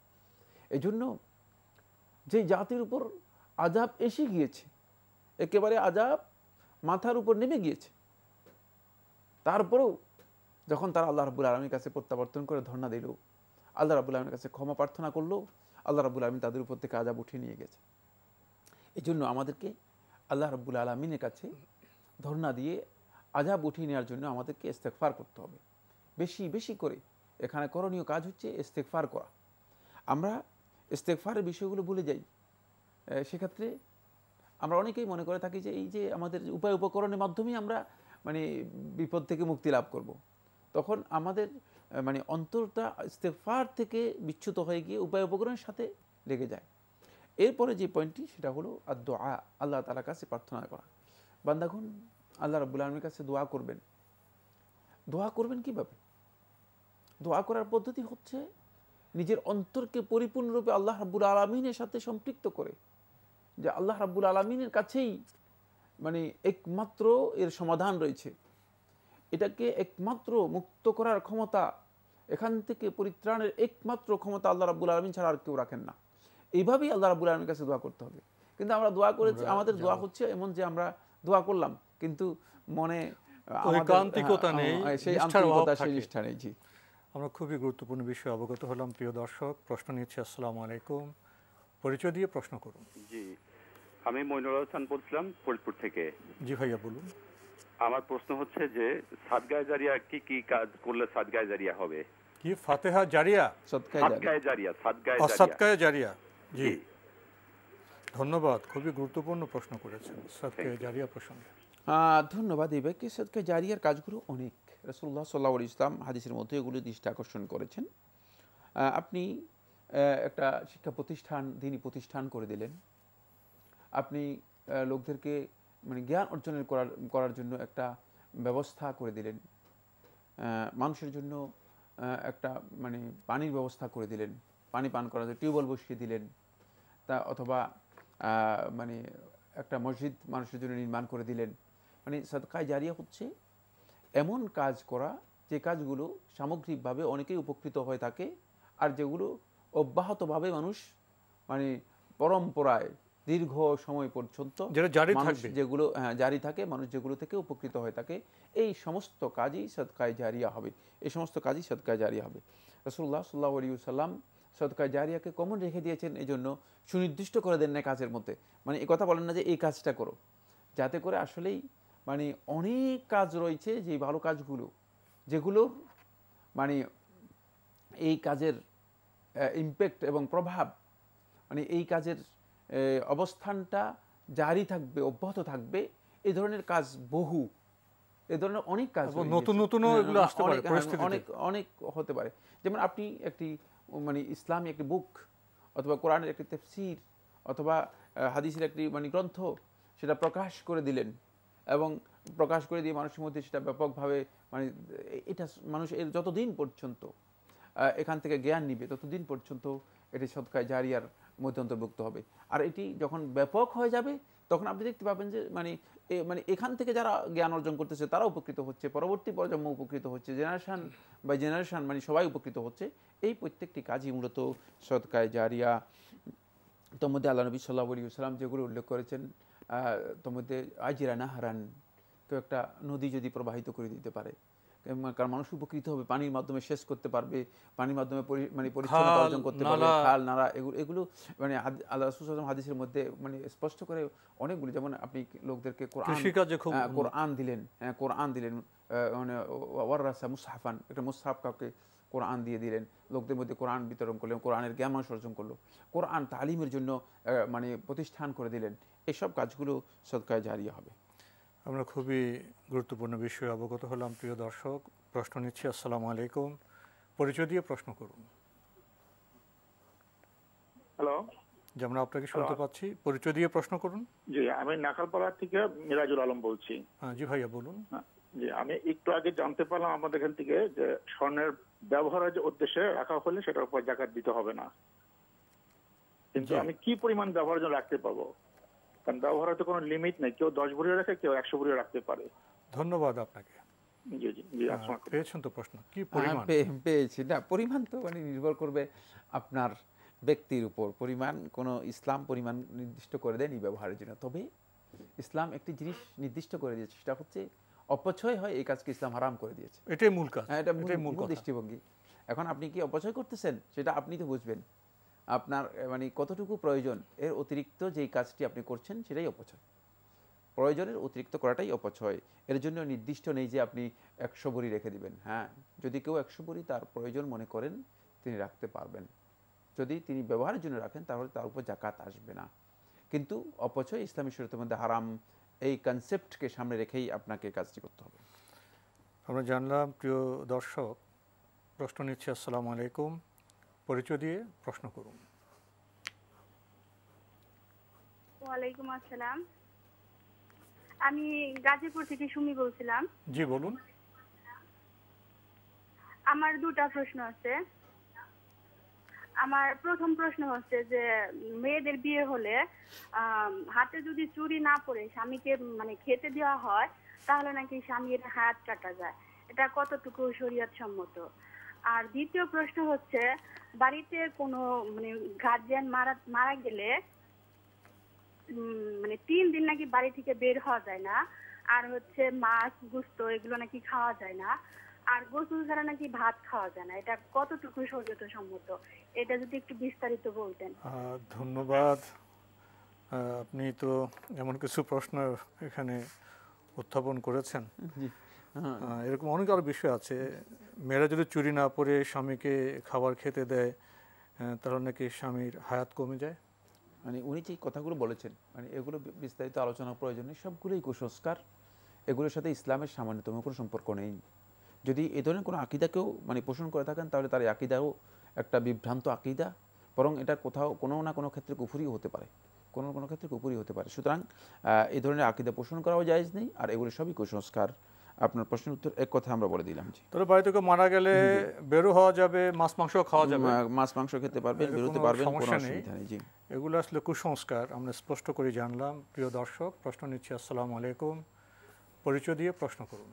Speaker 3: এজন্য যে জাতির উপর আযাব এসে গিয়েছে, একেবারে আযাব মাথার উপর নেমে গিয়েছে, তারপরেও যখন তারা আল্লাহ রাব্বুল আলামিনের কাছে প্রত্যাবর্তন করে ধর্ণা দিল, আল্লাহ রাব্বুল আলামিনের কাছে ক্ষমা প্রার্থনা করলো, আল্লাহ রাব্বুল আলামিন তাদের উপর থেকে আযাব উঠিয়ে নিয়ে গেছে। এই জন্য আমাদেরকে আল্লাহ রাব্বুল আলামিনের কাছে ধর্ণা দিয়ে আযাব উঠিয়ে নেওয়ার জন্য আমাদেরকে ইস্তেগফার করতে হবে বেশি বেশি করে। এখানে করণীয় কাজ হচ্ছে ইস্তেগফার করা। আমরা ইস্তেগফারের বিষয়গুলো ভুলে যাই। সেক্ষেত্রে আমরা অনেকেই মনে করে থাকি যে এই যে আমাদের উপায় উপকরণের মাধ্যমেই আমরা মানে বিপদ থেকে মুক্তি লাভ করব। তখন আমাদের মানে অন্তরটা ইস্তেগফার থেকে বিচ্যুত হয়ে গিয়ে উপায় উপকরণের সাথে লেগে যায়। এরপরে যে পয়েন্টটি সেটা হলো আদ-দুআ, আল্লাহ তাআলার কাছে প্রার্থনা করা। বান্দাগণ আল্লাহ রাব্বুল আলামিনের কাছে দোয়া করবেন। দোয়া করবেন কিভাবে? দোয়া করার পদ্ধতি হচ্ছে নিজের অন্তরকে পরিপূর্ণরূপে আল্লাহ রাব্বুল আলামিনের সাথে সম্পৃক্ত করে, যে আল্লাহ রাব্বুল আলামিনের কাছেই মানে একমাত্র এর সমাধান রয়েছে। এটাকে একমাত্র মুক্ত করার ক্ষমতা, এখান থেকে পরিত্রাণের একমাত্র ক্ষমতা আল্লাহ রাব্বুল আলামিন ছাড়া আর কেউ রাখেন না। এইভাবেই আল্লাহ রাব্বুল আলামিনের কাছে দোয়া করতে হবে। কিন্তু আমরা দোয়া করেছি, আমাদের দোয়া হচ্ছে এমন যে আমরা দোয়া করলাম কিন্তু মনে
Speaker 2: ঐকান্তিকতা নেই,
Speaker 3: সেই আন্তরিকতা, সেই নিষ্ঠা নেই। জি,
Speaker 2: আমরা খুবই গুরুত্বপূর্ণ বিষয়ে অবগত হলাম। প্রিয় দর্শক, প্রশ্ন নিচ্ছি। আসসালামু আলাইকুম, পরিচয় দিয়ে প্রশ্ন করুন।
Speaker 17: জি, আমি মইনুল হাসান বলছিলাম ফরিদপুর থেকে।
Speaker 2: জি ভাইয়া বলুন।
Speaker 17: আমার প্রশ্ন হচ্ছে যে সাদগায়ে জারিয়া কি কি কাজ করলে সাদগায়ে জারিয়া হবে?
Speaker 2: কি ফাতিহা জারিয়া?
Speaker 17: সাদগায়ে জারিয়া,
Speaker 2: সাদগায়ে জারিয়া। জি, ধন্যবাদ, খুবই গুরুত্বপূর্ণ প্রশ্ন করেছেন সাদগায়ে জারিয়া প্রসঙ্গে।
Speaker 3: ধন্যবাদ। এই ব্যক্তি সাদগায়ে জারিয়ার কাজগুলো অনেক, রাসূলুল্লাহ সাল্লাল্লাহু আলাইহি ওয়াসাল্লাম হাদিসের মধ্যে এগুলো দৃষ্টি আকর্ষণ করেছেন। আপনি একটা শিক্ষা প্রতিষ্ঠান, দ্বীনি প্রতিষ্ঠান করে দিলেন, আপনি লোকদেরকে মানে জ্ঞান অর্জনের করার জন্য একটা ব্যবস্থা করে দিলেন, মানুষের জন্য একটা মানে পানির ব্যবস্থা করে দিলেন, পানি পান করার জন্য টিউবওয়েল বসিয়ে দিলেন, তা অথবা মানে একটা মসজিদ মানুষের জন্য নির্মাণ করে দিলেন। মানে সাদকায়ে জারিয়া হচ্ছে এমন কাজ করা যে কাজগুলো সামগ্রিকভাবে অনেকেই উপকৃত হয়ে থাকে, আর যেগুলো অব্যাহতভাবে মানুষ মানে পরম্পরায় দীর্ঘ সময় পর্যন্ত যেগুলো জারি থাকে, মানুষ যেগুলো থেকে উপকৃত হয়ে থাকে, এই সমস্ত কাজই সদকায়ে জারিয়া হবে। এই সমস্ত কাজই সদকায়ে জারিয়া হবে। রাসূলুল্লাহ সাল্লাল্লাহু আলাইহি ওয়াসাল্লাম সদকায়ে জারিয়াকে কমন রেখে দিয়েছেন, এই জন্য সুনির্দিষ্ট করে দেন না কাজের মধ্যে। মানে এই কথা বলেন না যে এই কাজটা করো, যাতে করে আসলেই মানে অনেক কাজ রয়েছে যে ভালো কাজগুলো, যেগুলো মানে এই কাজের ইমপ্যাক্ট এবং প্রভাব, মানে এই কাজের অবস্থানটা জারি থাকবে, অব্যাহত থাকবে। এই ধরনের কাজ বহু, এই ধরনের অনেক কাজ
Speaker 2: নতুন নতুন
Speaker 3: অনেক হতে পারে। যেমন আপনি একটি মানে ইসলামী একটি বুক অথবা কোরআনের একটি তাফসীর অথবা হাদিসের একটি মানে গ্রন্থ সেটা প্রকাশ করে দিলেন, এবং প্রকাশ করে দিয়ে মানুষের মধ্যে সেটা ব্যাপকভাবে মানে এটা মানুষ এর যতদিন পর্যন্ত এখান থেকে জ্ঞান নিবে ততদিন পর্যন্ত এটি সদকায়ে জারিয়ার মধ্যে অন্তর্ভুক্ত হবে। আর এটি যখন ব্যাপক হয়ে যাবে তখন আপনি দেখতে পাবেন যে মানে এখান থেকে যারা জ্ঞান অর্জন করতেছে তারা উপকৃত হচ্ছে, পরবর্তী প্রজন্ম উপকৃত হচ্ছে, জেনারেশন বাই জেনারেশন মানে সবাই উপকৃত হচ্ছে। এই প্রত্যেকটি কাজই মূলত সদকায়ে জারিয়া। তোর মধ্যে আল্লাহ নবী সাল্লাল্লাহু আলাইহি ওয়াসাল্লাম যেগুলো উল্লেখ করেছেন, তোর মধ্যে আজিরা নাহারান, কেউ একটা নদী যদি প্রবাহিত করে দিতে পারে, কারণ মানুষ উপকৃত হবে, পানির মাধ্যমে শেষ করতে পারবে, পানির মাধ্যমে মানে পরিচ্ছন্নতা অর্জন করতে পারবে, খাল নালা এগুলো মানে আল্লাহ রাসূল সাল্লাল্লাহু আলাইহি ওয়াসাল্লাম হাদিসের মধ্যে মানে স্পষ্ট করে অনেকগুলো, যেমন আপনি লোকদেরকে কোরআন দিলেন, কোরআন দিলেন, মানে ওয়ারাসা মুসহাফান, একটা মুসহাফ কাউকে কোরআন দিয়ে দিলেন, লোকদের মধ্যে কোরআন বিতরণ করলেন, কোরআনের জ্ঞান মানুষ অর্জন করলো, কোরআন তালিমের জন্য মানে প্রতিষ্ঠান করে দিলেন। এসব কাজগুলো সদকায়ে জারিয়া হবে।
Speaker 2: আমরা খুবই গুরুত্বপূর্ণ বিষয়ে অবগত হলাম। প্রিয় দর্শক, প্রশ্ন নিচ্ছি। আসসালামু আলাইকুম, পরিচয় দিয়ে প্রশ্ন করুন।
Speaker 18: হ্যালো,
Speaker 2: যেমন আপনাকে শুনতে পাচ্ছি, পরিচয় দিয়ে প্রশ্ন করুন।
Speaker 18: জি, আমি নাখালপাড়া থেকে মিরাজুল আলম বলছি।
Speaker 2: হ্যাঁ জি ভাইয়া বলুন।
Speaker 18: জি, আমি একটু আগে জানতে পারলাম আমাদের এখান থেকে যে স্বর্ণের ব্যবহারের উদ্দেশ্যে রাখা হলে সেটার উপর যাকাত দিতে হবে না, কিন্তু আমি কি পরিমাণ ব্যবহারের জন্য রাখতে পারবো? কারণ ব্যবহারের তো কোনো লিমিট নেই, কেউ 10 ভরি রাখে, কেউ 100 ভরি রাখতে পারে।
Speaker 2: ধন্যবাদ আপনাকে।
Speaker 18: জি জি জি,
Speaker 2: পেয়েছেন তো প্রশ্ন? কি পরিমাণ
Speaker 3: পেয়েছি না, পরিমাণ তো মানে নির্ভর করবে আপনার ব্যক্তির উপর। পরিমাণ কোনো ইসলাম পরিমাণ নির্দিষ্ট করে দেয়নি ব্যবহারের জন্য, তবে ইসলাম একটি জিনিস নির্দিষ্ট করে দিয়েছে, সেটা হচ্ছে অপচয় হয় এই কাজকে ইসলাম হারাম করে দিয়েছে।
Speaker 2: এটাই মূল কাজ,
Speaker 3: এটা মূল দৃষ্টিভঙ্গি। এখন আপনি কি অপচয় করতেছেন সেটা আপনি তো বুঝবেন, আপনার মানে কতটুকু প্রয়োজন, এর অতিরিক্ত যেই কাজটি আপনি করছেন সেটাই অপচয়। প্রয়োজনের অতিরিক্ত করাটাই অপচয়। এর জন্য নির্দিষ্ট নেই যে আপনি 100 ভরি রেখে দিবেন। হ্যাঁ, যদি কেউ 100 ভরি তার প্রয়োজন মনে করেন তিনি রাখতে পারবেন, যদি তিনি ব্যবহারের জন্য রাখেন তাহলে তার উপর যাকাত আসবে না। কিন্তু অপচয় ইসলামী শরীয়তের মধ্যে হারাম, এই কনসেপ্টকে সামনে রেখেই আপনাকে কাজটি করতে হবে।
Speaker 2: আমরা জানলাম। প্রিয় দর্শক, প্রশ্ন নিচ্ছি। আসসালামু আলাইকুম, পরিচয় দিয়ে প্রশ্ন করুন।
Speaker 19: ওয়ালাইকুম আসসালাম, আমি গাজীপুর থেকে সুমি বলছিলাম।
Speaker 2: জি বলুন।
Speaker 19: আমার দুটা প্রশ্ন আছে। আমার প্রথম প্রশ্ন হচ্ছে যে মেয়েদের বিয়ে হলে হাতে যদি চুড়ি না পরে স্বামীকে মানে খেতে দেওয়া হয় তাহলে নাকি স্বামীর হাত কাটা যায়, এটা কতটুকু শরীয়ত সম্মত? আর দ্বিতীয় প্রশ্ন হচ্ছে বাড়িতে কোনো মানে গার্জিয়ান মারা গেলে মানে 3 দিন নাকি বাড়ি থেকে বের হওয়া যায় না, আর হচ্ছে মাছ গোশত এগুলো নাকি খাওয়া যায় না, আর গোসল ছাড়া নাকি ভাত খাওয়া যায় না, এটা কতটুকু শরীয়ত সম্মত? এটা যদি একটু বিস্তারিত বলতেন।
Speaker 2: ধন্যবাদ। আপনি তো এমন কিছু প্রশ্ন এখানে উত্থাপন করেছেন। এরকম অনেক আরো বিষয় আছে। মেয়েরা যদি চুরি না পরে স্বামীকে খাবার খেতে দেয় তাহলে নাকি স্বামীর হায়াত কমে যায়।
Speaker 3: মানে উনি যে কথাগুলো বলেছেন, মানে এগুলো বিস্তারিত আলোচনা প্রয়োজন নেই, সবগুলোই কুসংস্কার। এগুলোর সাথে ইসলামের সামান্যতম কোনো সম্পর্ক নেই। যদি এ ধরনের কোনো আকিদাকেও মানে পোষণ করে থাকেন তাহলে তার আকিদাও একটা বিভ্রান্ত আকিদা, বরং এটা কোথাও কোনো না কোনো ক্ষেত্রে কুফরিও হতে পারে, কোনো কোনো ক্ষেত্রে কুফরি হতে পারে। সুতরাং এই ধরনের আকিদা পোষণ করাও জায়েজ নেই, আর এগুলো সবই কুসংস্কার। আপনার প্রশ্নের উত্তর এক কথা আমরা বলে দিলাম। জি,
Speaker 2: তাহলে বাড়ি থেকে মারা গেলে বেরো হওয়া যাবে, মাছ মাংস খাওয়া যাবে,
Speaker 3: মাছ মাংস খেতে পারবেন, বেরোতে পারবেন, কোনো অসুবিধা নেই। জি,
Speaker 2: এগুলো আসলে কুসংস্কার, আমরা স্পষ্ট করে জানলাম। প্রিয় দর্শক, প্রশ্ন নিচ্ছি। আসসালামু আলাইকুম, পরিচয় দিয়ে প্রশ্ন করুন।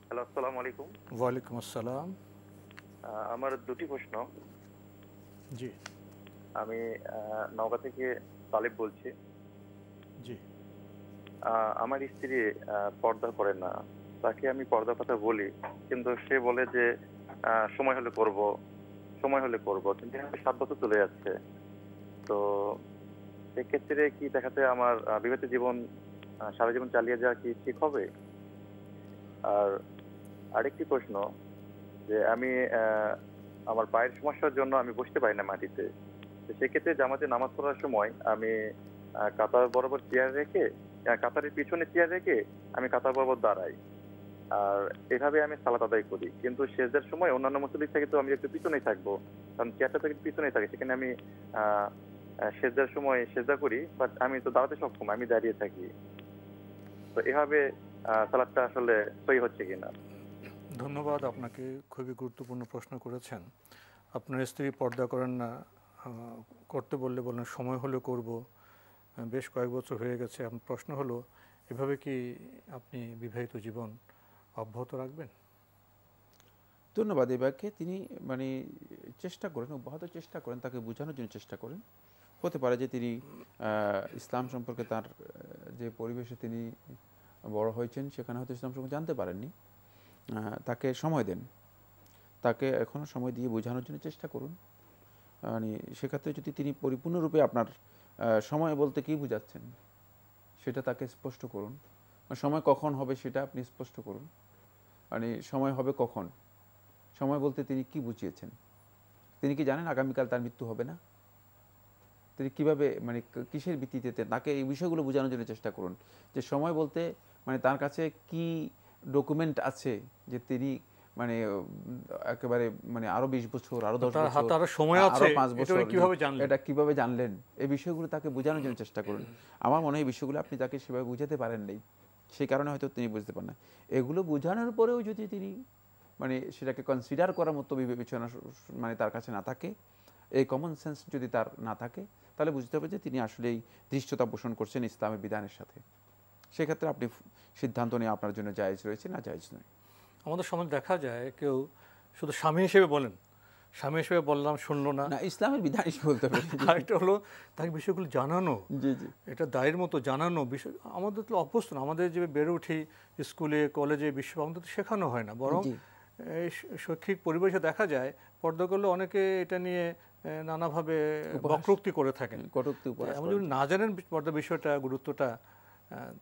Speaker 20: হ্যালো, আসসালামু আলাইকুম।
Speaker 2: ওয়ালাইকুম আসসালাম।
Speaker 20: আমার দুটি প্রশ্ন।
Speaker 2: জি,
Speaker 17: আমি নওগাঁ থেকে তালিব বলছি।
Speaker 2: জি।
Speaker 17: আমার স্ত্রী পর্দা করে না, তাকে আমি পর্দার কথা বলি, কিন্তু সে বলে যে সময় হলে করব, সময় হলে করব, কিন্তু 7 বছর চলে যাচ্ছে। তো সেক্ষেত্রে কি দেখাতে আমার বিবাহিত জীবন সারা জীবন চালিয়ে যাওয়া কি ঠিক হবে? আর আরেকটি প্রশ্ন, যে আমি আমার পায়ের সমস্যার জন্য আমি বসতে পারি না মাটিতে। তো সেক্ষেত্রে জামাতে নামাজ পড়ার সময় আমি কাতার বরাবর চেয়ার রেখে, কাতারের পিছনে চেয়ার রেখে আমি কাতার বরাবর দাঁড়াই, আর এভাবে আমি সালাত আদায় করি। কিন্তু সেজদার সময় অন্যান্য মুসল্লি থেকে তো আমি একটু পিছনেই থাকবো, কারণ চেয়ারটা থেকে পিছনেই থাকে, সেখানে আমি সেজদার সময় সেজদা করি, বাট আমি তো দাঁড়াতে সক্ষম, আমি দাঁড়িয়ে থাকি। তো এভাবে সালাতটা আসলে সহি হচ্ছে কিনা?
Speaker 2: ধন্যবাদ আপনাকে, খুবই গুরুত্বপূর্ণ প্রশ্ন করেছেন। আপনার স্ত্রী পর্দা করেন না, করতে বললে বলেন সময় হলে করব, বেশ কয়েক বছর হয়ে গেছে। আমার প্রশ্ন হলো, এভাবে কি আপনি বিবাহিত জীবন অব্যাহত রাখবেন?
Speaker 3: ধন্যবাদ। এবারকে তিনি মানে চেষ্টা করেন, অব্যাহত চেষ্টা করেন, তাকে বোঝানোর জন্য চেষ্টা করেন। হতে পারে যে তিনি ইসলাম সম্পর্কে তার যে পরিবেশে তিনি বড় হয়েছেন সেখানে হয়তো ইসলাম সম্পর্কে জানতে পারেননি। তাকে সময় দেন, তাকে এখনও সময় দিয়ে বোঝানোর জন্য চেষ্টা করুন। মানে সেক্ষেত্রে যদি তিনি পরিপূর্ণরূপে আপনার সময় বলতে কী বোঝাচ্ছেন সেটা তাকে স্পষ্ট করুন। সময় কখন হবে সেটা আপনি স্পষ্ট করুন। মানে সময় হবে কখন, সময় বলতে তিনি কি বুঝিয়েছেন? তিনি কি জানেন আগামীকাল তার মৃত্যু হবে না? তিনি কিভাবে, মানে কিসের ভিত্তিতে, তাকে এই বিষয়গুলো বোঝানোর জন্য চেষ্টা করুন। যে সময় বলতে মানে তার কাছে কি ডকুমেন্ট আছে যে তিনি মানে একেবারে মানে আরো 20 বছর, আরো 10 বছর, আরো 5 বছর এটা কিভাবে জানলেন, এই বিষয়গুলো তাকে বোঝানোর জন্য চেষ্টা করুন। আমার মনে হয় এই বিষয়গুলো আপনি তাকে সেভাবে বুঝাতে পারেন নাই, সেই কারণে হয়তো তিনি বুঝতে পারেন না। এগুলো বোঝানোর পরেও যদি তিনি মানে সেটাকে কনসিডার করার মতো বিবেচনা মানে তার কাছে না থাকে, এই কমন সেন্স যদি তার না থাকে, তাহলে বুঝতে হবে যে তিনি আসলেই ধৃষ্টতা পোষণ করছেন ইসলামের বিধানের সাথে। সেক্ষেত্রে আপনি সিদ্ধান্ত নিয়ে আপনার জন্য জায়েজ রয়েছে না জায়েজ নয়।
Speaker 2: আমাদের সমাজে দেখা যায় কেউ শুধু স্বামী হিসেবে বলেন, স্বামী হিসেবে বললাম শুনলো না,
Speaker 3: ইসলামের বিধান হিসেবে বলতে হবে।
Speaker 2: আরেকটা হলো তাকে বিষয়গুলো জানানো,
Speaker 3: জি জি,
Speaker 2: এটা দায়ের মতো জানানো বিষয়। আমাদের তো অভ্যস্ত না, আমাদের যে বেড়ে উঠি স্কুলে কলেজে বিশ্ব, আমাদের তো শেখানো হয় না, বরং এই শৈক্ষিক পরিবেশে দেখা যায় পর্দা করলে অনেকে এটা নিয়ে নানাভাবে বক্রোক্তি করে থাকেন। এমন যদি না জানেন পর্দা বিষয়টা, গুরুত্বটা,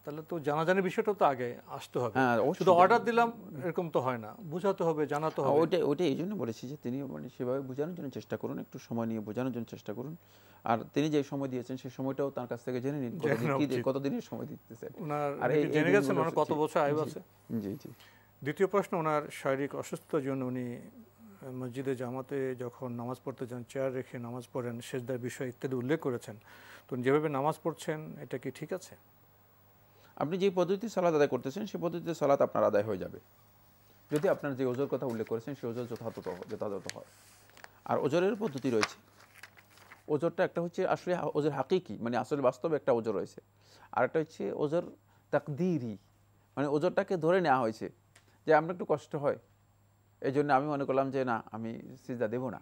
Speaker 2: তাহলে তো জানাজানির বিষয়টা তো আগে আসতে হবে। শুধু অর্ডার দিলাম এরকম তো হয় না, বোঝাতে হবে, জানাতে হবে।
Speaker 3: ওইটা এই জন্য বলেছি যে তিনি মানে সেভাবে বোঝানোর জন্য চেষ্টা করুন, একটু সময় নিয়ে বোঝানোর জন্য চেষ্টা করুন। আর তিনি যে সময় দিয়েছেন সেই সময়টাও তার কাছ থেকে জেনে নিন, কতদিনের সময় দিতেছেন,
Speaker 2: আর জেনে গেছেন কত বছর আয়ু আছে।
Speaker 3: জি জি।
Speaker 2: দ্বিতীয় প্রশ্ন, ওনার শারীরিক অসুস্থতার জন্য উনি মসজিদে জামাতে যখন নামাজ পড়তে যান চেয়ার রেখে নামাজ পড়েন, সেজদার বিষয় ইত্যাদি উল্লেখ করেছেন। তো যেভাবে নামাজ পড়ছেন এটা কি ঠিক আছে?
Speaker 3: আপনি যে পদ্ধতি সালাত আদায় করতেছেন সেই পদ্ধতিতে সালাত আপনার আদায় হয়ে যাবে, যদি আপনার যে ওজোর কথা উল্লেখ করেছেন সেই ওজোর যথাযথ হয়। আর ওজোরের পদ্ধতি রয়েছে, ওজোরটা একটা হচ্ছে আসলে ওজোর হাকিকি, মানে আসলে বাস্তবে একটা ওজোর রয়েছে, আর একটা হচ্ছে ওজোর তাকদীরি, মানে ওজোরটাকে ধরে নেওয়া হয়েছে যে আমরা একটু কষ্ট হয় এই জন্য আমি মনে করলাম যে না আমি সিজদা দেব না।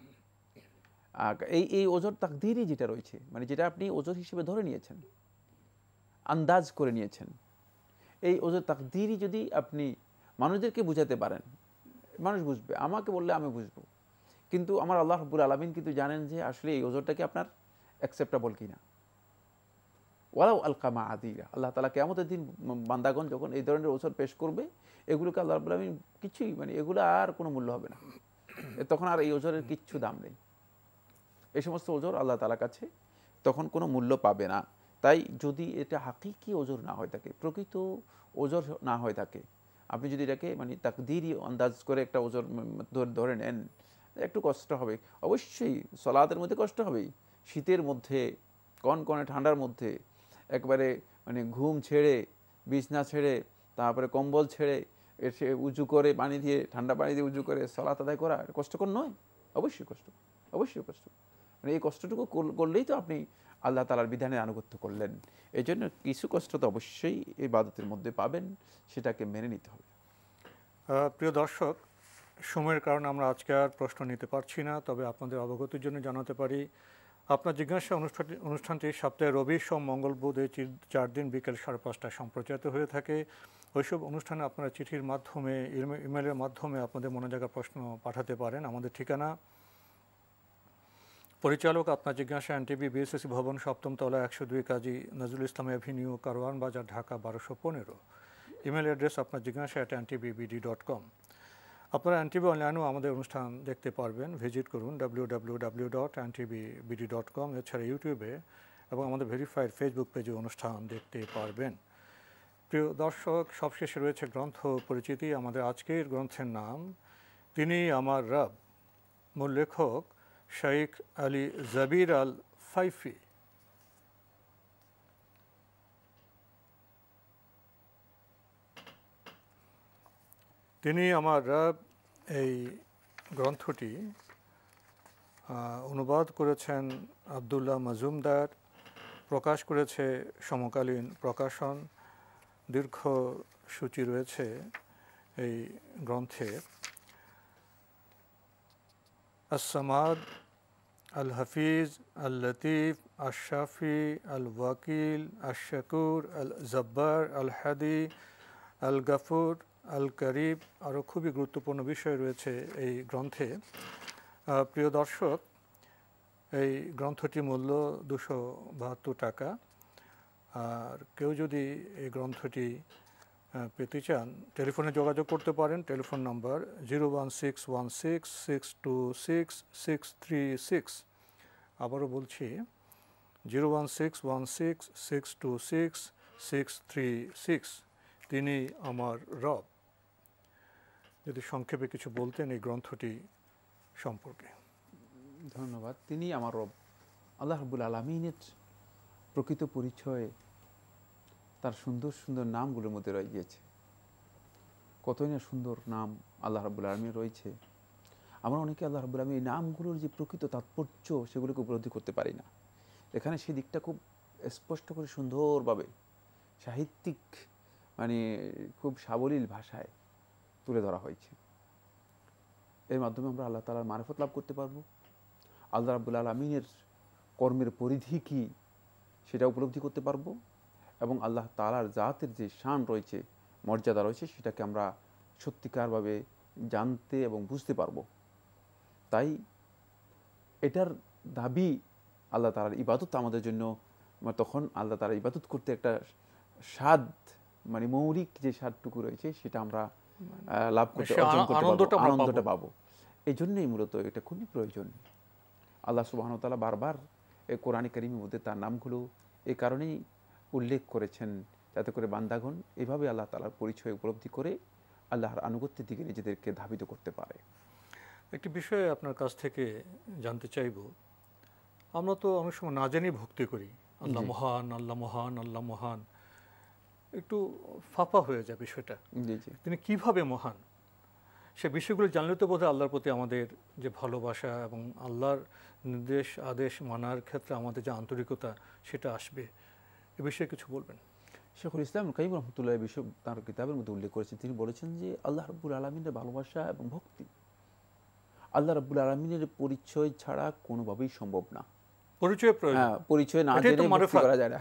Speaker 3: এই ওজোর তাকদীরি যেটা রয়েছে, মানে যেটা আপনি ওজোর হিসেবে ধরে নিয়েছেন, আন্দাজ করে নিয়েছেন, এই ওজোর তাকদীরি যদি আপনি মানুষদেরকে বুঝাতে পারেন, মানুষ বুঝবে, আমাকে বললে আমি বুঝবো, কিন্তু আমার আল্লাহ রাব্বুল আলামিন কিন্তু জানেন যে আসলে এই ওজোরটাকে আপনার অ্যাকসেপ্টেবল কিনা। ওয়ালাউ আলকা মাআযীরা, আল্লাহ তাআলা কিয়ামতের দিন বান্দাগণ যখন এই ধরনের ওজোর পেশ করবে, এগুলোকে আল্লাহ রাব্বুল আলামিন কিছুই মানে এগুলো আর কোনো মূল্য হবে না, তখন আর এই ওজোরের কিচ্ছু দাম নেই। এই সমস্ত ওজোর আল্লাহ তাআলার কাছে তখন কোনো মূল্য পাবে না। তাই যদি এটা হাকিকি ওজোর না হয়ে থাকে, প্রকৃত ওজোর না হয়ে থাকে, আপনি যদি এটাকে মানে তাকদীরি আন্দাজ করে একটা ওজোর ধরে নেন, একটু কষ্ট হবে অবশ্যই, সালাতের মধ্যে কষ্ট হবেই, শীতের মধ্যে, কনকনে ঠান্ডার মধ্যে, একবারে মানে ঘুম ছেড়ে, বিছনা ছেড়ে, তারপরে কম্বল ছেড়ে এসে উঁচু করে পানি দিয়ে, ঠান্ডা পানি দিয়ে উঁচু করে সালাত আদায় করা কষ্টকর নয়? অবশ্যই কষ্ট, অবশ্যই কষ্ট। মানে এই কষ্টটুকু করলেই তো আপনি আল্লাহ তাআলার বিধানের আনুগত্য করলেন। এই জন্য কিছু কষ্ট তো অবশ্যই এই ইবাদতের মধ্যে পাবেন, সেটাকে মেনে নিতে হবে।
Speaker 2: প্রিয় দর্শক, সময়ের কারণে আমরা আজকে আর প্রশ্ন নিতে পারছি না, তবে আপনাদের অবগতির জন্য জানাতে পারি আপনার জিজ্ঞাসা অনুষ্ঠানটি সপ্তাহে রবি সোম মঙ্গল বুধ এই 4 দিন বিকেল 5:30টায় সম্প্রচারিত হয়ে থাকে। ওইসব অনুষ্ঠানে আপনারা চিঠির মাধ্যমে ইমেলের মাধ্যমে আপনাদের মনে জায়গা প্রশ্ন পাঠাতে পারেন। আমাদের ঠিকানা পরিচালক আপনার জিজ্ঞাসা এনটিভি বিএসএসি ভবন 7ম তলা 102 কাজী নজরুল ইসলাম অ্যাভিনিউ কারওয়ান বাজার ঢাকা 1215। ইমেল অ্যাড্রেস আপনার জিজ্ঞাসা @ntbbd.com। আপনারা এনটিভি অনলাইনেও আমাদের অনুষ্ঠান দেখতে পারবেন, ভিজিট করুন www.ntbbd.com। এছাড়া ইউটিউবে এবং আমাদের ভেরিফাইড ফেসবুক পেজে অনুষ্ঠান দেখতে পারবেন। প্রিয় দর্শক, সবশেষে রয়েছে গ্রন্থ পরিচিতি। আমাদের আজকের গ্রন্থের নাম তিনি আমার রব, মূল লেখক শেখ আলী জাবির আল ফাইফি। তিনি আমার রব এই গ্রন্থটি অনুবাদ করেছেন আবদুল্লাহ মজুমদার, প্রকাশ করেছে সমকালীন প্রকাশন। দীর্ঘ সূচি রয়েছে এই গ্রন্থে। আস-সামাদ, আল হাফিজ, আল লতিফ, আল শাফি, আল ওয়াকিল, আল শাকুর, আল জব্বার, আল হাদি, আল গাফুর, আল করিব, আরও খুবই গুরুত্বপূর্ণ বিষয় রয়েছে এই গ্রন্থে। প্রিয় দর্শক, এই গ্রন্থটির মূল্য 272 টাকা। আর কেউ যদি এই গ্রন্থটি পেতে চান টেলিফোনে যোগাযোগ করতে পারেন। Telephone number 01616626636। আবারও বলছি 01616626636। তিনি আমার রব। যদি সংক্ষেপে কিছু বলতেন এই গ্রন্থটি সম্পর্কে।
Speaker 3: ধন্যবাদ। তিনি আমার রব, আল্লাহ রাব্বুল আলামিনের প্রকৃত পরিচয় তার সুন্দর সুন্দর নামগুলোর মধ্যে রয়ে গিয়েছে। কতই না সুন্দর নাম আল্লাহ রাব্বুল আলামিনের রয়েছে। আমরা অনেকে আল্লাহ রাব্বুল আলামিনের এই নামগুলোর যে প্রকৃত তাৎপর্য সেগুলোকে উপলব্ধি করতে পারি না। এখানে সেই দিকটা খুব স্পষ্ট করে সুন্দরভাবে সাহিত্যিক খুব সাবলীল ভাষায় তুলে ধরা হয়েছে। এর মাধ্যমে আমরা আল্লাহ তাআলার মারিফত লাভ করতে পারবো। আল্লাহ রাব্বুল আলামিনের কর্মের পরিধি কি সেটা উপলব্ধি করতে পারবো এবং আল্লাহ তাআলার জাতের যে শান রয়েছে, মর্যাদা রয়েছে, সেটাকে আমরা সত্যিকারভাবে জানতে এবং বুঝতে পারবো। তাই এটার দাবি আল্লাহ তাআলার ইবাদত আমাদের জন্য, তখন আল্লাহ তাআলার ইবাদত করতে একটা স্বাদ, মৌলিক যে স্বাদটুকু রয়েছে সেটা আমরা লাভ করতে, আনন্দটা পাবো। এই জন্যই মূলত এটা খুবই প্রয়োজন। আল্লাহ সুবহানাহু ওয়া তাআলা বারবার এই কোরআনে কারীমের মধ্যে তার নামগুলো এই কারণেই উল্লেখ করেছেন, যাতে করে বান্দাগণ এভাবে আল্লাহ তাআলার পরিচয় উপলব্ধি করে আল্লাহর আনুগত্যের দিকে নিজেদেরকে ধাবিত করতে পারে।
Speaker 2: একটি বিষয় আপনার কাছ থেকে জানতে চাইব। আমরা তো অনেক সময় না জানি ভক্তি করি, আল্লাহ মহান, আল্লাহ মহান, আল্লাহ মহান, একটু ফাঁপা হয়ে যায় বিষয়টা। তিনি কিভাবে মহান সে বিষয়গুলো জানলে তো বোধহয় আল্লাহর প্রতি আমাদের যে ভালোবাসা এবং আল্লাহর নির্দেশ আদেশ মানার ক্ষেত্রে আমাদের যে আন্তরিকতা সেটা আসবে। এ বিষয়ে কিছু বলবেন?
Speaker 3: শেখুল ইসলাম কাইয়ুম রাহমাতুল্লাহ বিষয় তার কিতাবের মধ্যে উল্লেখ করেছেন। তিনি বলেছেন যে আল্লাহ রাব্বুল আলামিনের ভালোবাসা এবং ভক্তি আল্লাহ রাব্বুল আলামিনের পরিচয় ছাড়া কোনোভাবেই সম্ভব না। পরিচয় না জেনে ভক্তি করা যায় না।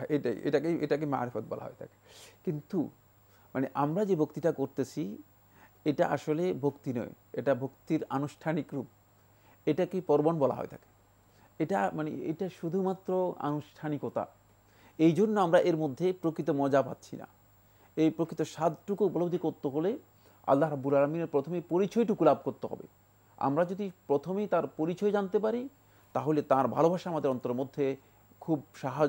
Speaker 3: এটাকে মারিফত বলা হয় থাকে। কিন্তু আমরা যে ভক্তিটা করতেছি এটা আসলে ভক্তি নয়, এটা ভক্তির আনুষ্ঠানিক রূপ। এটাকে পর্বণ বলা হয় থাকে। এটা শুধুমাত্র আনুষ্ঠানিকতা। এই জন্য আমরা এর মধ্যে প্রকৃত মজা পাচ্ছি না। এই প্রকৃত স্বাদটুকু উপলব্ধি করতে হলে আল্লাহ রাব্বুল আলামিনের প্রথমে পরিচয়টুকু লাভ করতে হবে। আমরা যদি প্রথমেই তার পরিচয় জানতে পারি তাহলে তার ভালোবাসা আমাদের অন্তরের মধ্যে খুব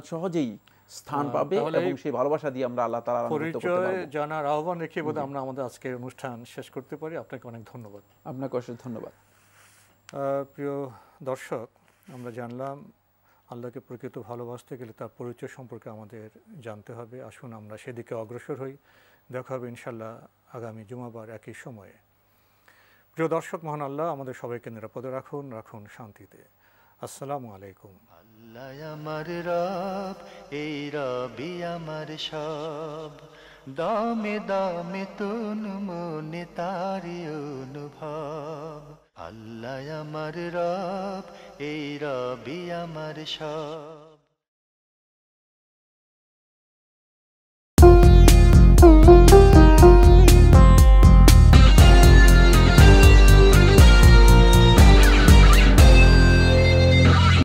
Speaker 3: সহজেই স্থান পাবে এবং সেই ভালোবাসা দিয়ে আমরা আল্লাহ তাআলার আনুগত্য করতে পারব।
Speaker 2: পরিচয় জানার আহ্বান রেখে বোধহয় আমরা আমাদের আজকের অনুষ্ঠান শেষ করতে পারি। আপনাকে অনেক ধন্যবাদ।
Speaker 3: আপনাকে অশেষ ধন্যবাদ।
Speaker 2: প্রিয় দর্শক, আমরা জানলাম আল্লাহকে প্রকৃত ভালোবাসতে গেলে তার পরিচয় সম্পর্কে আমাদের জানতে হবে। আসুন আমরা সেদিকে অগ্রসর হই। দেখা হবে ইনশাআল্লাহ আগামী জুমাবার একই সময়ে। প্রিয় দর্শক, মহান আল্লাহ আমাদের সবাইকে নিরাপদে রাখুন শান্তিতে। আসসালামু আলাইকুম।
Speaker 1: আল্লাহ আমার রব, এই রবি আমার সব, দামে দামে তুন মনে তারি অনুভব। আল্লাহ আমার রব, এই রবি আমার সব।